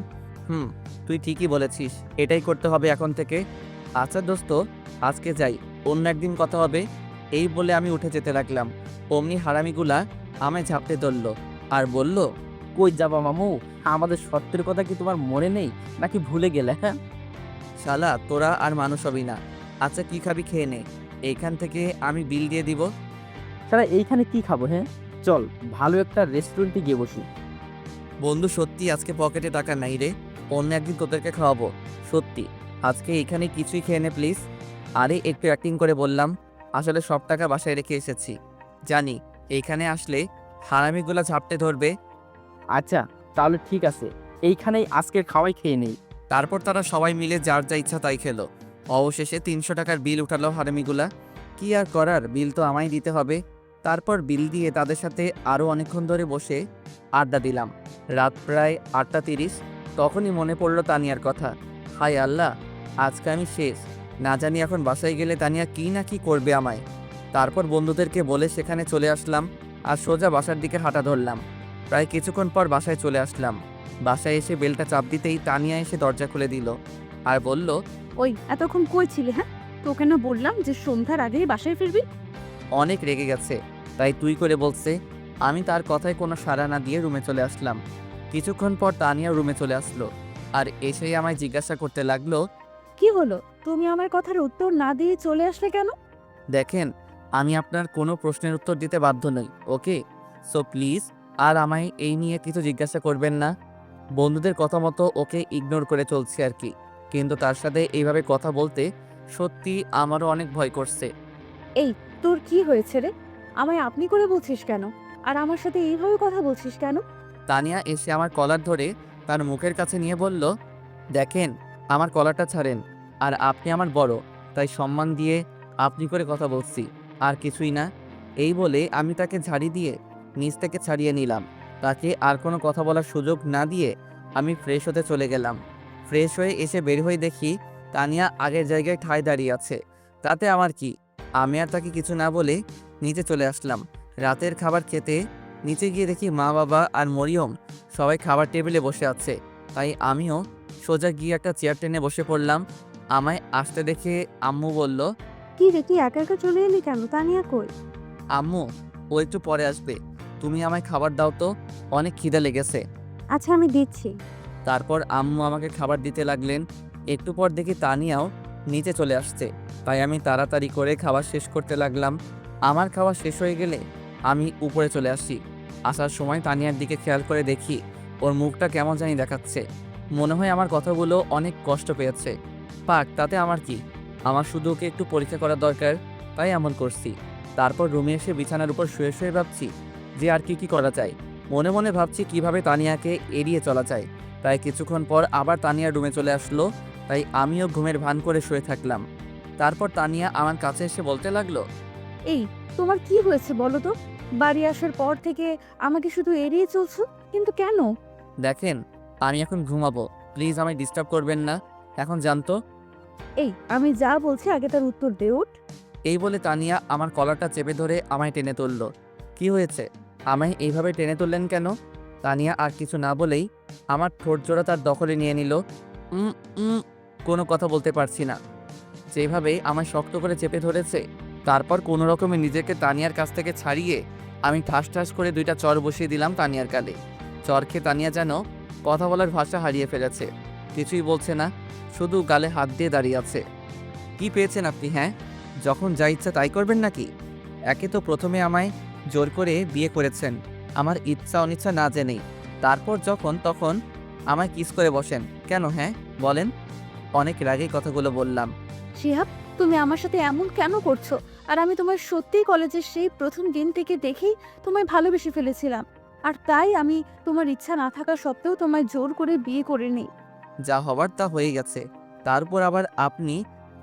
তুই ঠিকই বলেছিস, এটাই করতে হবে এখন থেকে। আচ্ছা দোস্ত, আজকে যাই, অন্য একদিন কথা হবে। এই বলে আমি উঠে যেতে লাগলাম। অমনি হারামিগুলা আমায় ঝাপটে ধরল আর বলল, কই যাবা মামু? আমাদের সত্যের কথা কি তোমার মনে নেই নাকি ভুলে গেলে? হ্যাঁ, শালা তোরা আর মানুষ হবি না। আচ্ছা কি খাবি খেয়ে নে, এইখান থেকে আমি বিল দিয়ে দিব। তারা এইখানে কি খাবো? হ্যাঁ চল, ভালো একটা রেস্টুরেন্টে গিয়ে বসি। বন্ধু সত্যি আজকে পকেটে টাকা নাই রে, অন্য একদিন তোদেরকে খাওয়াবো। সত্যি আজকে এখানে কিছুই খেয়ে নে প্লিজ। আরে একটু অ্যাক্টিং করে বললাম, আসলে সব টাকা বাসায় রেখে এসেছি। জানি এইখানে আসলে হারামিগুলা ঝাপটে ধরবে। আচ্ছা তাহলে ঠিক আছে, এইখানেই আজকের খাওয়াই খেয়ে নেই। তারপর তারা সবাই মিলে যার যা ইচ্ছা তাই খেলো। অবশেষে 300 টাকার বিল উঠালো হারামিগুলা। কি আর করার, বিল তো আমায় দিতে হবে। তারপর বিল দিয়ে তাদের সাথে আরও অনেকক্ষণ ধরে বসে আড্ডা দিলাম। রাত প্রায় 8:30। তখনই মনে পড়লো তানিয়ার কথা। হায় আল্লাহ, আজকে আমি শেষ। না জানি এখন বাসায় গেলে তানিয়া কি না কি করবে আমায়। তারপর বন্ধুদেরকে বলে সেখানে চলে আসলাম আর সোজা বাসার দিকে হাঁটা ধরলাম। প্রায় কিছুক্ষণ পর বাসায় চলে আসলাম। বাসায় এসে বেলটা চাপ দিতেই তানিয়া এসে দরজা খুলে দিল আর বলল, ওই এতক্ষণ কই ছিলি? হ্যাঁ, তোকে না বললাম যে সন্ধ্যার আগেই বাসায় ফিরবি? অনেক রেগে গেছে তাই তুই করে বলছে। আমি তার কথায় কোনো সাড়া না দিয়ে রুমে চলে আসলাম। কিছুক্ষণ পর তানিয়া রুমে চলে আসলো আর এসেই আমায় জিজ্ঞাসা করতে লাগলো, কি হলো, তুমি আমার কথার উত্তর না দিয়ে চলে আসলে কেন? দেখেন আমি আপনার কোনো প্রশ্নের উত্তর দিতে বাধ্য নই, ওকে? সো প্লিজ আর আমায় এই নিয়ে কিছু জিজ্ঞাসা করবেন না। বন্ধুদের কথা মতো ওকে ইগনোর করে চলছে আর কি, কিন্তু তার সাথে এইভাবে কথা বলতে সত্যি আমারও অনেক ভয় করছে। তোর কি হয়েছে রে? আমায় আপনি করে বলছিস কেন? আর আমার সাথে এইভাবে কথা বলছিস কেন? তানিয়া এসে আমার কলার ধরে তার মুখের কাছে নিয়ে বলল, দেখেন, আমার কলারটা ছাড়েন। আর আপনি আমার বড়, তাই সম্মান দিয়ে আপনি করে কথা বলছি, আর কিছুই না। এই বলে আমি তাকে ঝাড়ি দিয়ে নিচ থেকে ছাড়িয়ে নিলাম। তাকে আর কোনো কথা বলার সুযোগ না দিয়ে আমি ফ্রেশ হতে চলে গেলাম। ফ্রেশ হয়ে এসে বের হয়ে দেখি তানিয়া আগের জায়গায় ঠায় দাঁড়িয়ে আছে। তাতে আমার কি? আমি আর তাকে কিছু না বলে নিচে চলে আসলাম। রাতের খাবার খেতে নিচে গিয়ে দেখি মা, বাবা আর মরিয়ম সবাই খাবার টেবিলে বসে আছে। তাই আমিও সোজা গিয়ে একটা চেয়ার টেনে বসে পড়লাম। আমায় আসতে দেখে আম্মু বলল, কি রে, তুই একা একা চলে এলি কেন? তানিয়া কই? আম্মু, ও একটু পরে আসবে, তুমি আমায় খাবার দাও তো, অনেক খিদে লেগেছে। আচ্ছা, আমি দিচ্ছি। তারপর আম্মু আমাকে খাবার দিতে লাগলেন। একটু পর দেখি তানিয়াও নিচে চলে আসছে। তাই আমি তাড়াতাড়ি করে খাবার শেষ করতে লাগলাম। আমার খাওয়া শেষ হয়ে গেলে আমি উপরে চলে আসি। আসার সময় তানিয়ার দিকে খেয়াল করে দেখি ওর মুখটা কেমন জানি দেখাচ্ছে। মনে হয় আমার কথাগুলো অনেক কষ্ট পেয়েছে। পাক, তাতে আমার কি? আমার শুধু ওকে একটু পরীক্ষা করা দরকার, তাই এমন করছি। তারপর রুমে এসে বিছানার উপর শুয়ে শুয়ে ভাবছি যে আর কি করা যায়। মনে মনে ভাবছি কিভাবে তানিয়াকে এড়িয়ে চলা যায়। তাই কিছুক্ষণ পর আবার তানিয়া রুমে চলে আসলো। তাই আমিও ঘুমের ভান করে শুয়ে থাকলাম। তারপর তানিয়া আমার কাছে এসে বলতে লাগলো, এই, তোমার কি হয়েছে বলো তো? বাড়ি আসার পর থেকে আমাকে শুধু এড়িয়ে চলছো, কিন্তু কেন? দেখেন, আমি এখন ঘুমাবো, প্লিজ আমায় ডিস্টার্ব করবেন না, এখন জানতো। এই, আমি যা বলছি আগে তার উত্তর দে, ওঠ। এই বলে তানিয়া আমার কলারটা চেপে ধরে আমায় টেনে তুললো। কি হয়েছে? আমায় এইভাবে টেনে তুললেন কেন? তানিয়া আর কিছু না বলেই আমার ঠোঁট জোড়া তার দখলে নিয়ে নিল। উম উম কোনো কথা বলতে পারছি না। যেভাবে আমায় শক্ত করে চেপে ধরেছে, তারপর কোনো রকমে নিজেকে তানিয়ার কাছ থেকে ছাড়িয়ে আমি ঠাস ঠাস করে 2টা চর বসিয়ে দিলাম তানিয়ার গালে। চর খেয়ে তানিয়া যেন কথা বলার ভাষা হারিয়ে ফেলেছে। কিছুই বলছে না, শুধু গালে হাত দিয়ে দাঁড়িয়ে আছে। কি পেয়েছেন আপনি? হ্যাঁ, যখন যা ইচ্ছা তাই করবেন নাকি? একে তো প্রথমে আমায় জোর করে বিয়ে করেছেন আমার ইচ্ছা অনিচ্ছা না জেনেই। তারপর যখন তখন আমায় কিস করে বসেন কেন? হ্যাঁ বলেন। অনেক রাগেই কথাগুলো বললাম। শিহাব, তুমি আমার সাথে এমন কেন করছো? আর আমি তোমার সত্যিই কলেজের সেই প্রথম দিন থেকে দেখেই তোমায় ভালোবেসে ফেলেছিলাম। আর তাই আমি তোমার ইচ্ছা না থাকা সত্ত্বেও তোমায় জোর করে বিয়ে করে নিই। যা হবার তা হয়ে গেছে। তারপর আবার আপনি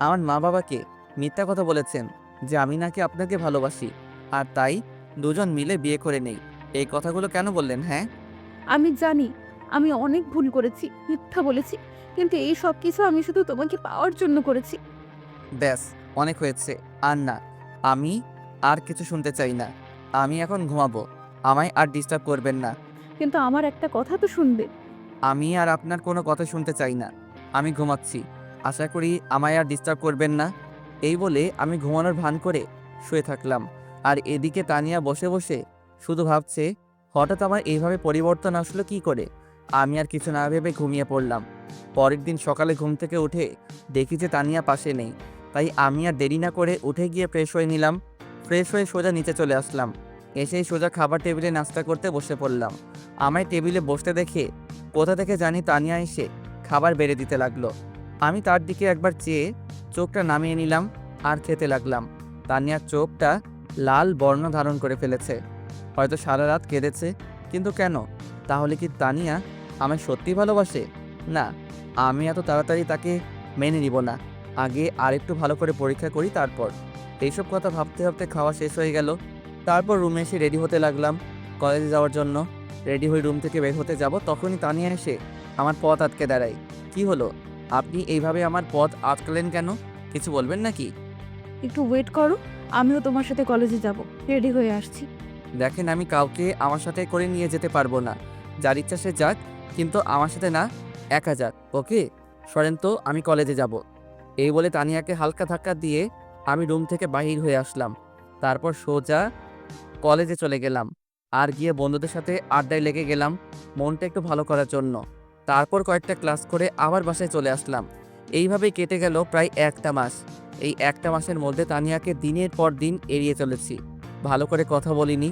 আমার মা বাবাকে মিথ্যা কথা বলেছেন যে আমি নাকি আপনাকে ভালোবাসি, আর তাই দুজন মিলে বিয়ে করে নেই। এই কথাগুলো কেন বললেন? হ্যাঁ, আমি জানি আমি অনেক ভুল করেছি, মিথ্যা বলেছি, কিন্তু এই সব কিছু আমি শুধু তোমাকে পাওয়ার জন্য করেছি। ব্যাস, অনেক হয়েছে। আর না, আমি আর কিছু শুনতে চাই না। আমি এখন ঘুমাবো, আমায় আর ডিস্টার্ব করবেন না। কিন্তু আমার একটা কথা তো শুনবে। আমি আর আপনার কোনো কথা শুনতে চাই না, আমি ঘুমাচ্ছি। আশা করি আমায় আর ডিস্টার্ব করবেন না। এই বলে আমি ঘুমানোর ভান করে শুয়ে থাকলাম। আর এদিকে তানিয়া বসে বসে শুধু ভাবছে হঠাৎ আমার এইভাবে পরিবর্তন আসলো কি করে। আমি আর কিছু না ভেবে ঘুমিয়ে পড়লাম। পরের দিন সকালে ঘুম থেকে উঠে দেখি যে তানিয়া পাশে নেই। তাই আমি আর দেরি না করে উঠে গিয়ে ফ্রেশ হয়ে নিলাম। ফ্রেশ হয়ে সোজা নিচে চলে আসলাম। এসেই সোজা খাবার টেবিলে নাস্তা করতে বসে পড়লাম। আমায় টেবিলে বসতে দেখে কোথা থেকে জানি তানিয়া এসে খাবার বেড়ে দিতে লাগলো। আমি তার দিকে একবার চেয়ে চোখটা নামিয়ে নিলাম আর খেতে লাগলাম। তানিয়ার চোখটা লাল বর্ণ ধারণ করে ফেলেছে। হয়তো সারা রাত কেঁদেছে, কিন্তু কেন? তাহলে কি তানিয়া আমায় সত্যি ভালোবাসে? না, আমি এত তাড়াতাড়ি তাকে মেনে নিব না। আগে আরেকটু ভালো করে পরীক্ষা করি তারপর। এইসব কথা ভাবতে ভাবতে খাওয়া শেষ হয়ে গেল। তারপর রুমে এসে রেডি হতে লাগলাম কলেজে যাওয়ার জন্য। রেডি হয়ে রুম থেকে বের হতে যাব, তখনই তানিয়া এসে আমার পথ আটকে দাঁড়ায়। কি হলো? আপনি এইভাবে আমার পথ আটকালেন কেন? কিছু বলবেন নাকি? একটু ওয়েট করো, আমিও তোমার সাথে কলেজে যাব, রেডি হয়ে আসছি। দেখেন, আমি কাউকে আমার সাথে করে নিয়ে যেতে পারবো না। যার ইচ্ছা সে যাক, কিন্তু আমার সাথে না, একা যাক। ওকে সরেন তো, আমি কলেজে যাব। এই বলে তানিয়াকে হালকা ধাক্কা দিয়ে আমি রুম থেকে বাহির হয়ে আসলাম। তারপর সোজা কলেজে চলে গেলাম আর গিয়ে বন্ধুদের সাথে আড্ডায় লেগে গেলাম মনটা একটু ভালো করার জন্য। তারপর কয়েকটা ক্লাস করে আবার বাসায় চলে আসলাম। এইভাবেই কেটে গেল প্রায় একটা মাস। এই একটা মাসের মধ্যে তানিয়াকে দিনের পর দিন এড়িয়ে চলেছি। ভালো করে কথা বলিনি,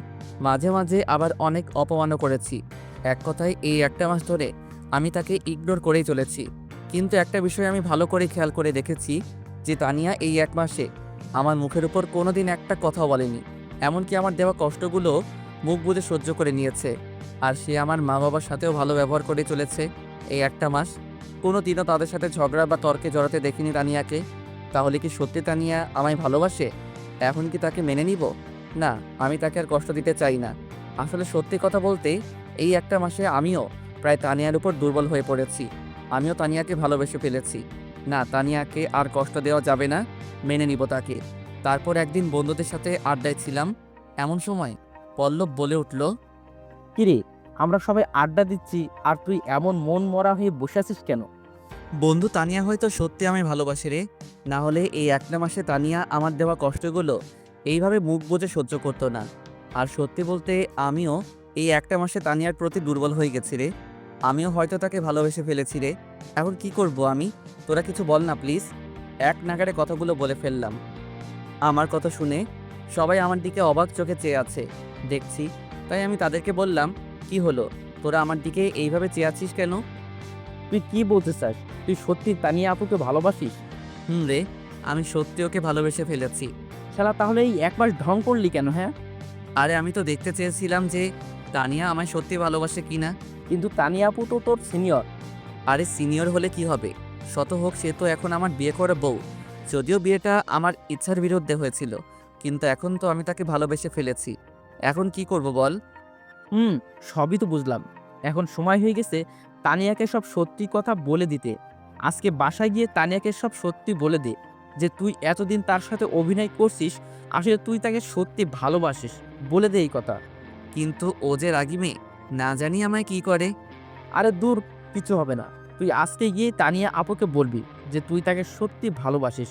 মাঝে মাঝে আবার অনেক অপমানও করেছি। এক কথায় এই একটা মাস ধরে আমি তাকে ইগনোর করেই চলেছি। কিন্তু একটা বিষয় আমি ভালো করে খেয়াল করে দেখেছি যে তানিয়া এই এক মাসে আমার মুখের উপর কোনোদিন একটা কথাও বলেনি, এমনকি আমার দেওয়া কষ্টগুলো মুখ বুজে সহ্য করে নিয়েছে। আর সে আমার মা বাবার সাথেও ভালো ব্যবহার করে চলেছে এই একটা মাস। কোনো দিনও তাদের সাথে ঝগড়া বা তর্কে জড়াতে দেখিনি তানিয়াকে। তাহলে কি সত্যি তানিয়া আমায় ভালোবাসে? এখন কি তাকে মেনে নিব? না, আমি তাকে আর কষ্ট দিতে চাই না। আসলে সত্যি কথা বলতে এই একটা মাসে আমিও প্রায় তানিয়ার উপর দুর্বল হয়ে পড়েছি। আমিও তানিয়াকে ভালোবেসে ফেলেছি। না, তানিয়াকে আর কষ্ট দেওয়া যাবে না, মেনে নিব তাকে। তারপর একদিন বন্ধুদের সাথে আড্ডায় ছিলাম, এমন সময় পল্লব বলে উঠল, কিরে, আমরা সবাই আড্ডা দিচ্ছি আর তুই এমন মন মরা হয়ে বসে আছিস কেন? বন্ধু, তানিয়া হয়তো সত্যি আমায় ভালোবাসে রে। না হলে এই একটা মাসে তানিয়া আমার দেওয়া কষ্টগুলো এইভাবে মুখ বুজে সহ্য করতো না। আর সত্যি বলতে আমিও এই একটা মাসে তানিয়ার প্রতি দুর্বল হয়ে গেছি রে। আমিও হয়তো তাকে ভালোবেসে ফেলেছি রে। এখন কি করব আমি? তোরা কিছু বল না প্লিজ। এক নাগাড়ে কথাগুলো বলে ফেললাম। আমার কথা শুনে সবাই আমার দিকে অবাক চোখে চেয়ে আছে দেখছি। তাই আমি তাদেরকে বললাম, কি হলো, তোরা আমার দিকে এইভাবে চেয়ে আছিস কেন? তুই কি বলতে চাস? তুই সত্যি তানিয়া আপুকে ভালোবাসিস? রে, আমি সত্যি ওকে ভালোবেসে ফেলেছি। শালা, তাহলে এই এক মাস ঢং করলি কেন? হ্যাঁ, আরে আমি তো দেখতে চেয়েছিলাম যে তানিয়া আমায় সত্যি ভালোবাসে কিনা। কিন্তু তানিয়া আপু তো তোর সিনিয়র। আরে সিনিয়র হলে কি হবে, শত হোক সে তো এখন আমার বিয়ে করা বউ। যদিও বিয়েটা আমার ইচ্ছার বিরুদ্ধে হয়েছিল, কিন্তু এখন তো আমি তাকে ভালোবেসে ফেলেছি। এখন কি করব বল? সবই তো বুঝলাম। এখন সময় হয়ে গেছে তানিয়াকে সব সত্যি কথা বলে দিতে। আজকে বাসায় গিয়ে তানিয়াকে সব সত্যি বলে দে যে তুই এতদিন তার সাথে অভিনয় করছিস, আসলে তুই তাকে সত্যি ভালোবাসিস। বলে দে এই কথা। কিন্তু ও যে রাগী মেয়ে, না জানি আমায় কি করে। আরে দূর, কিছু হবে না। তুই আজকে গিয়ে তানিয়া আপুকে বলবি যে তুই তাকে সত্যি ভালোবাসিস,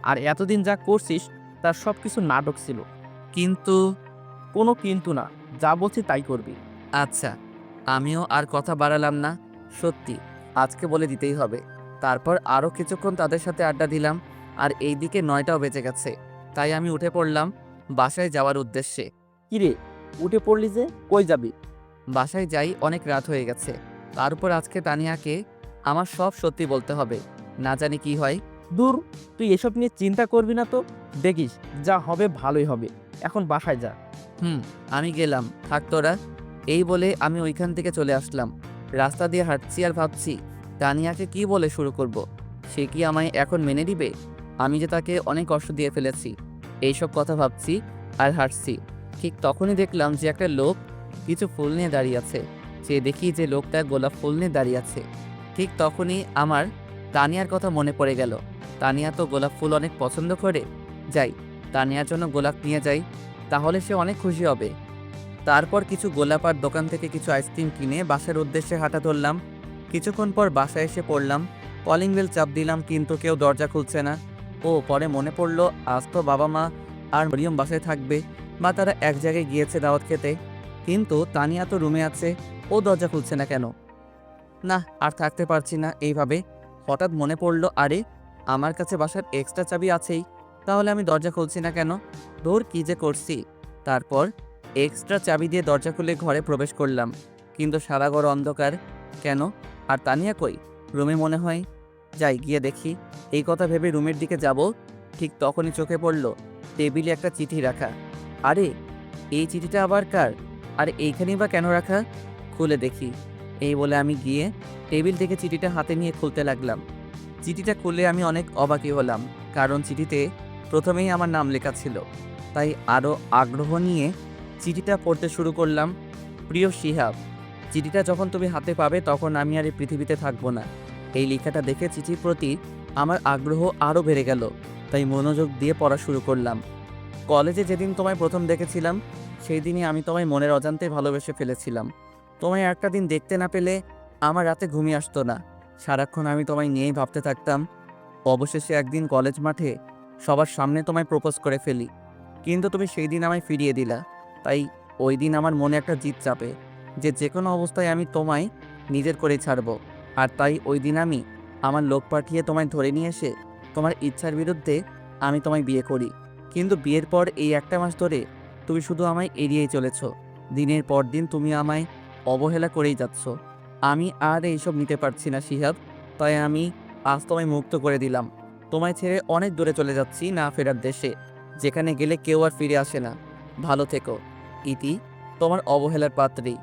আর এতদিন যা করছিস তার সব কিছু নাটক ছিল। কিন্তু কোনো কিন্তু না, যা বলছি তাই করবি। আচ্ছা, আমিও আর কথা বাড়ালাম না। সত্যি আজকে বলে দিতেই হবে। তারপর আরও কিছুক্ষণ তাদের সাথে আড্ডা দিলাম, আর এইদিকে 9টাও বেজে গেছে। তাই আমি উঠে পড়লাম বাসায় যাওয়ার উদ্দেশ্যে। কিরে, উঠে পড়লি যে, কই যাবি? বাসায় যাই, অনেক রাত হয়ে গেছে। তার উপর আজকে তানিয়াকে আমার সব সত্যি বলতে হবে, না জানি কি হয়। দূর, তুই এসব নিয়ে চিন্তা করবি না তো। দেখিস যা হবে ভালোই হবে। এখন বাসায় যা। আমি গেলাম, থাক তোরা। এই বলে আমি ওইখান থেকে চলে আসলাম। রাস্তা দিয়ে হাঁটছি আর ভাবছি তানিয়াকে কি বলে শুরু করব। সে কি আমায় এখন মেনে নিবে? আমি যে তাকে অনেক কষ্ট দিয়ে ফেলেছি। এইসব কথা ভাবছি আর হাঁটছি। ঠিক তখনই দেখলাম যে একটা লোক কিছু ফুল নিয়ে দাঁড়িয়ে আছে। সে দেখি যে লোকটা গোলাপ ফুল নিয়ে দাঁড়িয়ে আছে। ঠিক তখনই আমার তানিয়ার কথা মনে পড়ে গেল। তানিয়া তো গোলাপ ফুল অনেক পছন্দ করে। যাই, তানিয়ার জন্য গোলাপ নিয়ে যাই, তাহলে সে অনেক খুশি হবে। তারপর কিছু গোলাপ আর দোকান থেকে কিছু আইসক্রিম কিনে বাসার উদ্দেশ্যে হাঁটা ধরলাম। কিছুক্ষণ পর বাসায় এসে পড়লাম। কলিং বেল চাপ দিলাম, কিন্তু কেউ দরজা খুলছে না। পরে মনে পড়লো আজ তো বাবা মা আর মরিয়ম বাসায় থাকবে, বা তারা এক জায়গায় গিয়েছে দাওয়াত খেতে। কিন্তু তানিয়া তো রুমে আছে, ও দরজা খুলছে না কেন? না, আর থাকতে পারছি না এইভাবে। হঠাৎ মনে পড়লো, আরে আমার কাছে বাসার এক্সট্রা চাবি আছেই, তাহলে আমি দরজা খুলছি না কেন? দূর, কি যে করছি। তারপর এক্সট্রা চাবি দিয়ে দরজা খুলে ঘরে প্রবেশ করলাম, কিন্তু সারা ঘর অন্ধকার। কেন? আর তানিয়া কই? রুমে মনে হয়। যাই, গিয়ে দেখি। এই কথা ভেবে রুমের দিকে যাব, ঠিক তখনই চোখে পড়ল টেবিলে একটা চিঠি রাখা। আরে এই চিঠিটা আবার কার? আর এইখানেই বা কেন রাখা? খুলে দেখি। এই বলে আমি গিয়ে টেবিল থেকে চিঠিটা হাতে নিয়ে খুলতে লাগলাম। চিঠিটা খুলে আমি অনেক অবাকই হলাম, কারণ চিঠিতে প্রথমেই আমার নাম লেখা ছিল। তাই আরও আগ্রহ নিয়ে চিঠিটা পড়তে শুরু করলাম। প্রিয় শিহাব, চিঠিটা যখন তুমি হাতে পাবে তখন আমি আর এই পৃথিবীতে থাকবো না। এই লেখাটা দেখে চিঠির প্রতি আমার আগ্রহ আরও বেড়ে গেল, তাই মনোযোগ দিয়ে পড়া শুরু করলাম। কলেজে যেদিন তোমায় প্রথম দেখেছিলাম, সেই দিনই আমি তোমায় মনের অজান্তে ভালোবেসে ফেলেছিলাম। তোমায় একটা দিন দেখতে না পেলে আমার রাতে ঘুমিয়ে আসতো না। সারাক্ষণ আমি তোমায় নিয়েই ভাবতে থাকতাম। অবশেষে একদিন কলেজ মাঠে সবার সামনে তোমায় প্রপোজ করে ফেলি, কিন্তু তুমি সেই দিন আমায় ফিরিয়ে দিলা। তাই ওই দিন আমার মনে একটা জিদ চাপে যে যে কোনো অবস্থায় আমি তোমায় নিজের করেই ছাড়বো। আর তাই ওই দিন আমি আমার লোক পাঠিয়ে তোমায় ধরে নিয়ে এসে তোমার ইচ্ছার বিরুদ্ধে আমি তোমায় বিয়ে করি। কিন্তু বিয়ের পর এই একটা মাস ধরে তুমি শুধু আমায় এড়িয়েই চলেছ। দিনের পর দিন তুমি আমায় অবহেলা করেই যাচ্ছ। আমি আর এইসব নিতে পারছি না শিহাব, তাই আমি আজ তোমায় মুক্ত করে দিলাম। তোমায় ছেড়ে অনেক দূরে চলে যাচ্ছি, না ফেরার দেশে। যেখানে গেলে কেউ আর ফিরে আসে না। ভালো থেকো। ইতি, তোমার অবহেলার পাত্রী।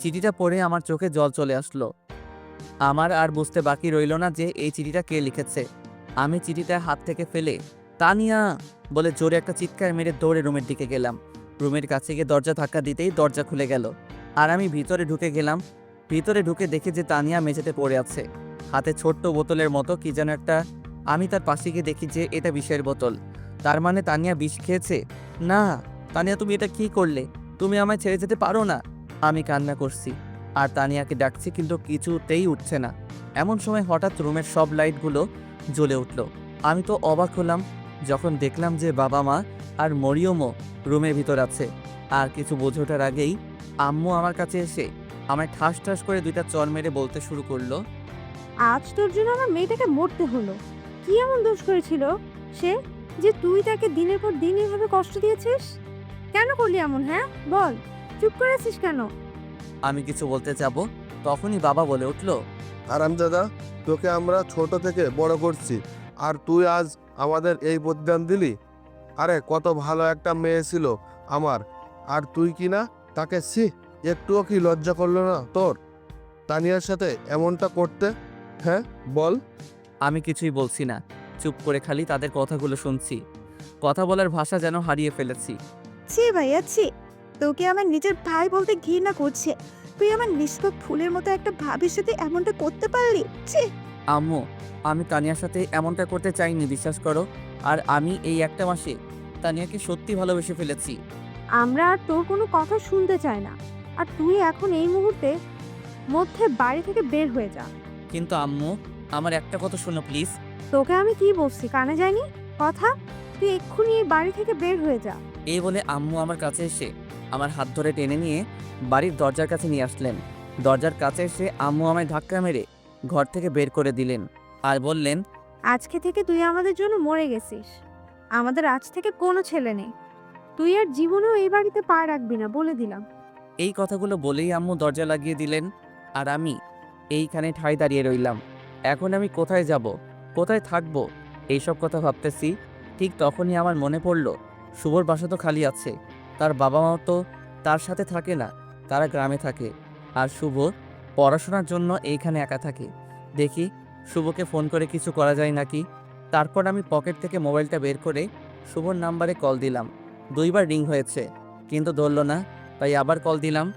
চিঠিটা পড়ে আমার চোখে জল চলে আসলো। আমার আর বুঝতে বাকি রইল না যে এই চিঠিটা কে লিখেছে। আমি চিঠিটা হাত থেকে ফেলে তানিয়া বলে জোরে একটা চিৎকার মেরে দৌড়ে রুমের দিকে গেলাম। রুমের কাছে গিয়ে দরজা ধাক্কা দিতেই দরজা খুলে গেল, আর আমি ভিতরে ঢুকে গেলাম। ভিতরে ঢুকে দেখি যে তানিয়া মেঝেতে পড়ে আছে, হাতে ছোট্ট বোতলের মতো কি যেন একটা। আমি তার পাশে গিয়ে দেখি যে এটা বিষের বোতল। তার মানে তানিয়া বিষ খেয়েছে। না তানিয়া, তুমি এটা কি করলে? তুমি আমায় ছেড়ে যেতে পারো না। আমি কান্না করছি আর তানিয়াকে ডাকছি, কিন্তু কিছুতেই উঠছে না। এমন সময় হঠাৎ রুমের সব লাইটগুলো জ্বলে উঠল। আমি তো অবাক হলাম যখন দেখলাম যে বাবা মা আর মরিয়মও রুমের ভিতর আছে। আর কিছু বোঝে ওঠার আগেই আম্মু আমার কাছে এসে আমায় ঠাস ঠাস করে দুইটা চর মেরে বলতে শুরু করলো, আজ তোর জন্য আমার মেয়েটাকে মরতে হলো। কি এমন দোষ করেছিল সে যে তুই তাকে দিনের পর দিন এভাবে কষ্ট দিয়েছিস? কেন করলি এমন? হ্যাঁ বল, চুপ করে আছিস কেন? আমি কিছু বলতে যাব তখনই বাবা বলে উঠল, হারামজাদা, তোকে আমরা ছোট থেকে বড় করছি, আর তুই আজ আমাদের এই প্রতিদান দিলি? আরে কত ভালো একটা মেয়ে ছিল আমার, আর তুই কি না তাকে একটুও কি লজ্জা করলো না তোর তানিয়ার সাথে এমনটা করতে? হ্যাঁ বল। আমি কিছুই বলছি না, চুপ করে খালি তাদের কথাগুলো শুনছি। কথা বলার ভাষা যেন হারিয়ে ফেলেছি। ছি ভাইয়া ছি, তোকে আমার নিজের ভাই বলতে ঘৃণা করছে। তুই আমার নিষ্পাপ ফুলের মতো একটা ভাবির সাথে এমনটা করতে পারলি? ছি। আম্মু, আমি তানিয়ার সাথে এমনটা করতে চাইনি, বিশ্বাস করো। আর আমি এই একটা মাসে তানিয়াকে সত্যি ভালোবেসে ফেলেছি। আমরা আর তোর কোনো কথা শুনতে চাই না, আর তুই এখন এই মুহূর্তে মধ্যে বাড়ি থেকে বের হয়ে যা। কিন্তু আম্মু, আমার একটা কথা শোনো প্লিজ। তোকে আমি কি বলছি কানে যায়নি কথা? তুই এক্ষুনি এই বাড়ি থেকে বের হয়ে যা। এই বলে আম্মু আমার কাছে এসে আমার হাত ধরে টেনে নিয়ে বাড়ির দরজার কাছে নিয়ে আসলেন। দরজার কাছে এসে আম্মু আমায় ধাক্কা মেরে ঘর থেকে বের করে দিলেন আর বললেন, আজকে থেকে তুই আমাদের জন্য মরে গেছিস। আমাদের আজ থেকে কোনো ছেলে নেই। তুই আর জীবনেও এই বাড়িতে পা রাখবি না, বলে দিলাম। এই কথাগুলো বলেই আম্মু দরজা লাগিয়ে দিলেন। আর আমি এইখানে ঠাই দাঁড়িয়ে রইলাম। এখন আমি কোথায় যাব, কোথায় থাকবো, এইসব কথা ভাবতেছি। ঠিক তখনই আমার মনে পড়ল শুভর বাসা তো খালি আছে। তার বাবা মাও তো তার সাথে থাকে না, তারা গ্রামে থাকে। আর শুভ পড়াশোনার জন্য এইখানে একা থাকে। দেখি শুভকে ফোন করে কিছু করা যায় নাকি। তারপর আমি পকেট থেকে মোবাইলটা বের করে শুভর নাম্বারে কল দিলাম। 2বার রিং হয়েছে, কিন্তু ধরলো না। তাই আবার কল দিলাম।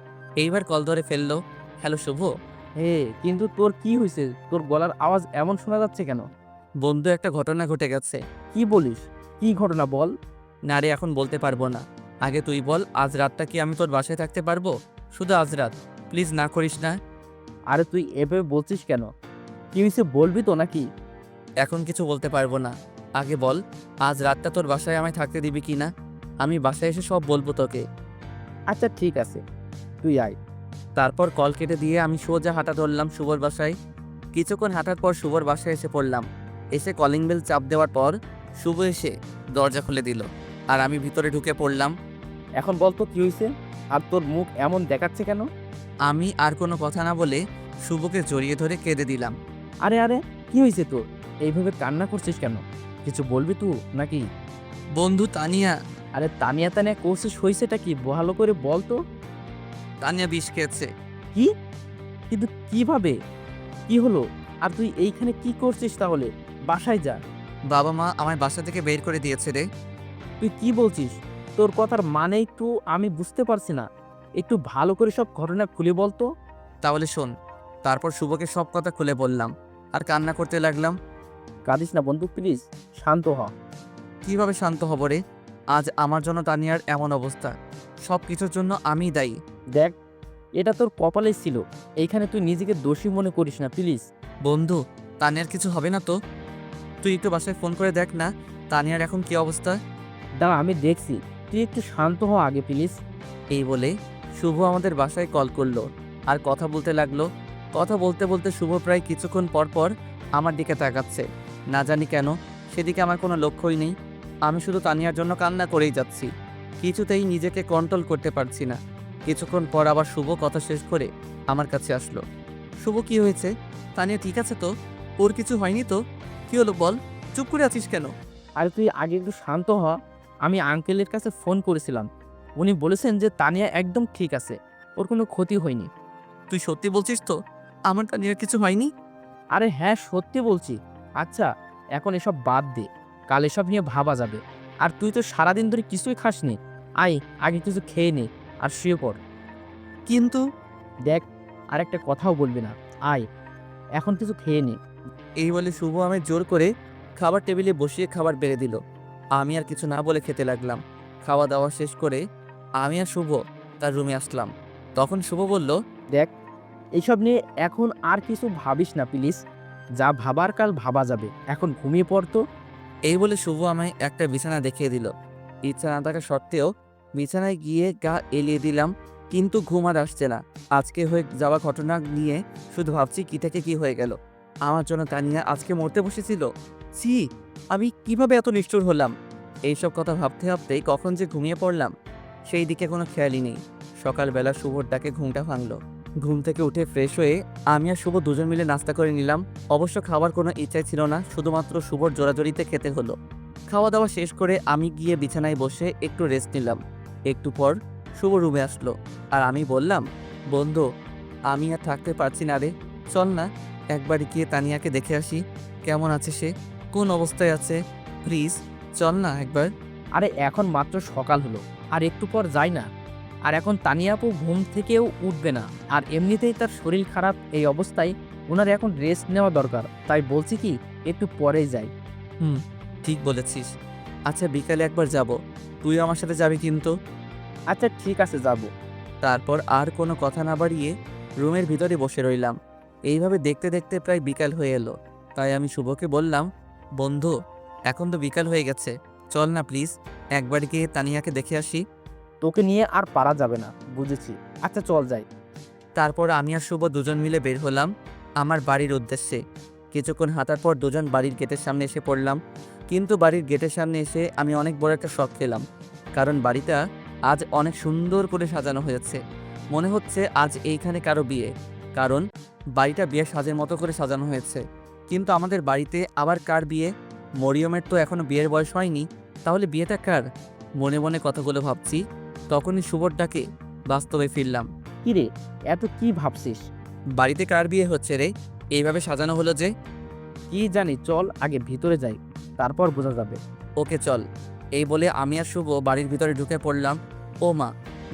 এইবার কল ধরে ফেললো। হ্যালো শুভ। হে, কিন্তু তোর কি হয়েছে? তোর গলার আওয়াজ এমন শোনা যাচ্ছে কেন? বন্ধু, একটা ঘটনা ঘটে গেছে। কি বলিস? কি ঘটনা বল। না রে, এখন বলতে পারবো না। আগে তুই বল, আজ রাতটা কি আমি তোর বাসায় থাকতে পারবো? শুধু আজ রাত, প্লিজ না করিস না। আরে তুই এভাবে বলছিস কেন? কি হয়েছে বলবি তো নাকি? এখন কিছু বলতে পারবো না। আগে বল, আজ রাতটা তোর বাসায় আমায় থাকতে দিবি কি না? আমি বাসায় এসে সব বলবো তোকে। আচ্ছা ঠিক আছে, তুই আয়। তারপর কল কেটে দিয়ে আমি সোজা হাঁটা ধরলাম শুভর বাসায়। কিছুক্ষণ হাঁটার পর শুভর বাসায় এসে পড়লাম। এসে কলিং বেল চাপ দেওয়ার পর শুভ এসে দরজা খুলে দিল, আর আমি ভিতরে ঢুকে পড়লাম। এখন বল তো কি হয়েছে, আর তোর মুখ এমন দেখাচ্ছে কেন? আমি আর কোনো কথা না বলে শুভকে জড়িয়ে ধরে কেঁদে দিলাম। আরে আরে, কি হয়েছে তোর? এইভাবে কান্না করছিস কেন? কিছু বলবি তুই নাকি? বন্ধু তানিয়া, আরে তানিয়া তানিয়া করছিস, হয়েছেটা কি ভালো করে বল তো। তানিয়া বিষ খেয়েছে। কি? কিন্তু কিভাবে? কি হলো? আর তুই এইখানে কি করছিস তাহলে? বাসায় যা। বাবা মা আমায় বাসা থেকে বের করে দিয়েছে রে। তুই কি বলছিস? তোর কথার মানে একটু আমি বুঝতে পারছি না। একটু ভালো করে সব ঘটনা খুলে বল তো। তাহলে শোন। তারপর শুভকে সব কথা খুলে বললাম আর কান্না করতে লাগলাম। কাঁদিস না বন্ধু, প্লিজ শান্ত হ। কিভাবে শান্ত হব রে? আজ আমার জন্য তানিয়ার এমন অবস্থা, সব কিছুর জন্য আমিই দায়ী। দেখ, এটা তোর কপালেই ছিল। এইখানে তুই নিজেকে দোষী মনে করিস না প্লিজ। বন্ধু, তানিয়ার কিছু হবে না তো? তুই একটু বাসায় ফোন করে দেখ না তানিয়ার এখন কি অবস্থা। দাঁড়া, আমি দেখছি। তুই একটু শান্ত হ আগে প্লিজ। এই বলে শুভ আমাদের বাসায় কল করলো আর কথা বলতে লাগলো। কথা বলতে বলতে শুভ প্রায় কিছুক্ষণ পর পর আমার দিকে তাকাচ্ছে। না জানি কেন সেদিকে আমার কোনো লক্ষ্যই নেই। আমি শুধু তানিয়ার জন্য কান্না করেই যাচ্ছি, কিছুতেই নিজেকে কন্ট্রোল করতে পারছি না। কিছুক্ষণ পর আবার শুভ কথা শেষ করে আমার কাছে আসলো। শুভ, কি হয়েছে? তানিয়া ঠিক আছে তো? ওর কিছু হয়নি তো? কি হলো বল, চুপ করে আছিস কেন? আরে তুই আগে একটু শান্ত হ। আমি আঙ্কেলের কাছে ফোন করেছিলাম, উনি বলেছেন যে তানিয়া একদম ঠিক আছে, ওর কোনো ক্ষতি হয়নি। তুই সত্যি বলছিস তো? আমার তানিয়ার কিছু হয়নি? আরে হ্যাঁ, সত্যি বলছি। আচ্ছা, এখন এসব বাদ দে, কাল এসব নিয়ে ভাবা যাবে। আর তুই তো সারাদিন ধরে কিছুই খাসনি, আয় আগে কিছু খেয়ে নে আর শুয়ে পড়। কিন্তু দেখ, আর একটা কথাও বলবি না, আয় এখন কিছু খেয়ে নে। এই বলে শুভ আমায় জোর করে খাবার টেবিলে বসিয়ে খাবার বেড়ে দিল। আমি আর কিছু না বলে খেতে লাগলাম। খাওয়া দাওয়া শেষ করে আমি আর শুভ তার রুমে আসলাম। তখন শুভ বলল, দেখ, এইসব নিয়ে এখন আর কিছু ভাবিস না প্লিজ, যা ভাবার কাল ভাবা যাবে, এখন ঘুমিয়ে পড় তো। এই বলে শুভ আমায় একটা বিছানা দেখিয়ে দিল। ইচ্ছা না থাকা সত্ত্বেও বিছানায় গিয়ে গা এলিয়ে দিলাম, কিন্তু ঘুম আর আসছে না। আজকে হয়ে যাওয়া ঘটনা নিয়ে শুধু ভাবছি কি থেকে কি হয়ে গেল। আমার জন্য তানিয়া আজকে মরতে বসেছিল। ছি, আমি কিভাবে এত নিষ্ঠুর হলাম? এইসব কথা ভাবতে ভাবতেই কখন যে ঘুমিয়ে পড়লাম সেই দিকে কোনো খেয়ালই নেই। সকালবেলা শুভর ডাকে ঘুমটা ভাঙলো। ঘুম থেকে উঠে ফ্রেশ হয়ে আমি আর শুভ দুজন মিলে নাস্তা করে নিলাম। অবশ্য খাবার কোনো ইচ্ছাই ছিল না, শুধুমাত্র শুভর জোরাজোরিতে খেতে হলো। খাওয়া দাওয়া শেষ করে আমি গিয়ে বিছানায় বসে একটু রেস্ট নিলাম। একটু পর শুভ রুমে আসলো আর আমি বললাম, বন্ধু, আমি আর থাকতে পারছি না রে, চল না একবার গিয়ে তানিয়াকে দেখে আসি, কেমন আছে সে, কোন অবস্থায় আছে, প্লিজ চল না একবার। আরে এখন মাত্র সকাল হলো, আর একটু পর যাই না। আর এখন তানিয়া আপু ঘুম থেকেও উঠবে না, আর এমনিতেই তার শরীর খারাপ, এই অবস্থায় ওনার এখন রেস্ট নেওয়া দরকার। তাই বলছি কি, একটু পরেই যাই। ঠিক বলেছিস। আচ্ছা বিকালে একবার যাব, তুই আমার সাথে যাবি কিন্তু। আচ্ছা ঠিক আছে, যাব। তারপর আর কোনো কথা না বাড়িয়ে রুমের ভিতরে বসে রইলাম। এইভাবে দেখতে দেখতে প্রায় বিকাল হয়ে এলো। তাই আমি শুভকে বললাম, বন্ধু, এখন তো বিকাল হয়ে গেছে, চল না প্লিজ একবার গিয়ে তানিয়াকে দেখে আসি। তোকে নিয়ে আর পারা যাবে না, বুঝেছি। আচ্ছা চল যাই। তারপর আমি আর শুভ দুজন মিলে বের হলাম আমার বাড়ির উদ্দেশ্যে। কিছুক্ষণ হাঁটার পর দুজন বাড়ির গেটের সামনে এসে পড়লাম। কিন্তু বাড়ির গেটের সামনে এসে আমি অনেক বড় একটা শক খেলাম, কারণ বাড়িটা আজ অনেক সুন্দর করে সাজানো হয়েছে। মনে হচ্ছে আজ এইখানে কারো বিয়ে, কারণ বাড়িটা বিয়ে সাজের মতো করে সাজানো হয়েছে। কিন্তু আমাদের বাড়িতে আবার কার বিয়ে? মরিয়মের তো এখনো বিয়ের বয়স হয়নি, তাহলে বিয়েটা কার? মনে মনে কথাগুলো ভাবছি, তখনই শুভর ডাকে বাস্তবে ফিরলাম। কি রে, এত কি ভাবছিস? বাড়িতে কার বিয়ে হচ্ছে রে? এইভাবে সাজানো হলো যে? কি জানি, চল আগে ভিতরে যাই, তারপর বোঝা যাবে। ওকে চল। এই বলে আমি আর শুভ বাড়ির ভিতরে ঢুকে পড়লাম। ও মা,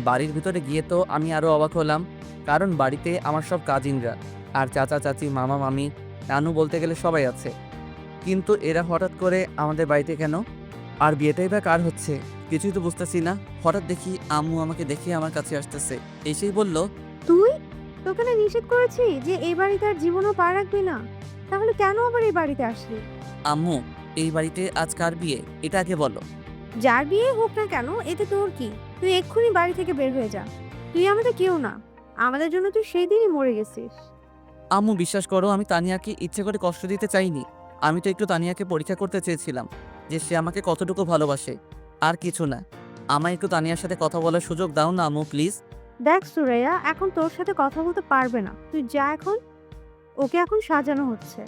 বাড়ির ভিতরে গিয়ে তো আমি আরও অবাক হলাম, কারণ বাড়িতে আমার সব কাজিনরা আর চাচা চাচি মামা মামি নানু বলতে গেলে সবাই আছে। কিন্তু এরা হঠাৎ করে আমাদের বাড়িতে কেন? আর বিয়েটাই বা কার হচ্ছে কিছুই তো বুঝতেছি না। হঠাৎ দেখি আম্মু আমাকে দেখে আমার কাছে আসতেছে, এসেই বলল, তুই, তোকে না নিষেধ করেছি যে এই বাড়িতে আর জীবনও পা রাখবি না, তাহলে কেন আবার এই বাড়িতে আসলি? আম্মু, এই বাড়িতে আজ কার বিয়ে এটা আগে বলো। যার বিয়ে হোক না কেন, এতে তোর কি? তুই এক্ষুনি বাড়ি থেকে বের হয়ে যা। তুই আমাদের কেউ না, আমাদের জন্য তুই সেই দিনই মরে গেছিস। আম্মু বিশ্বাস করো, আমি তানিয়াকে ইচ্ছে করে কষ্ট দিতে চাইনি। আমি তো একটু তানিয়াকে পরীক্ষা করতে চেয়েছিলাম যে সে আমাকে কতটুকু ভালোবাসে, আর কিছু না। আমায় একটু তানিয়ার সাথে কথা বলার সুযোগ দাও না আম্মু প্লিজ। দেখ সুরাইয়া, এখন তোর সাথে কথা বলতে পারবে না, তুই যা এখন। ওকে এখন সাজানো হচ্ছে।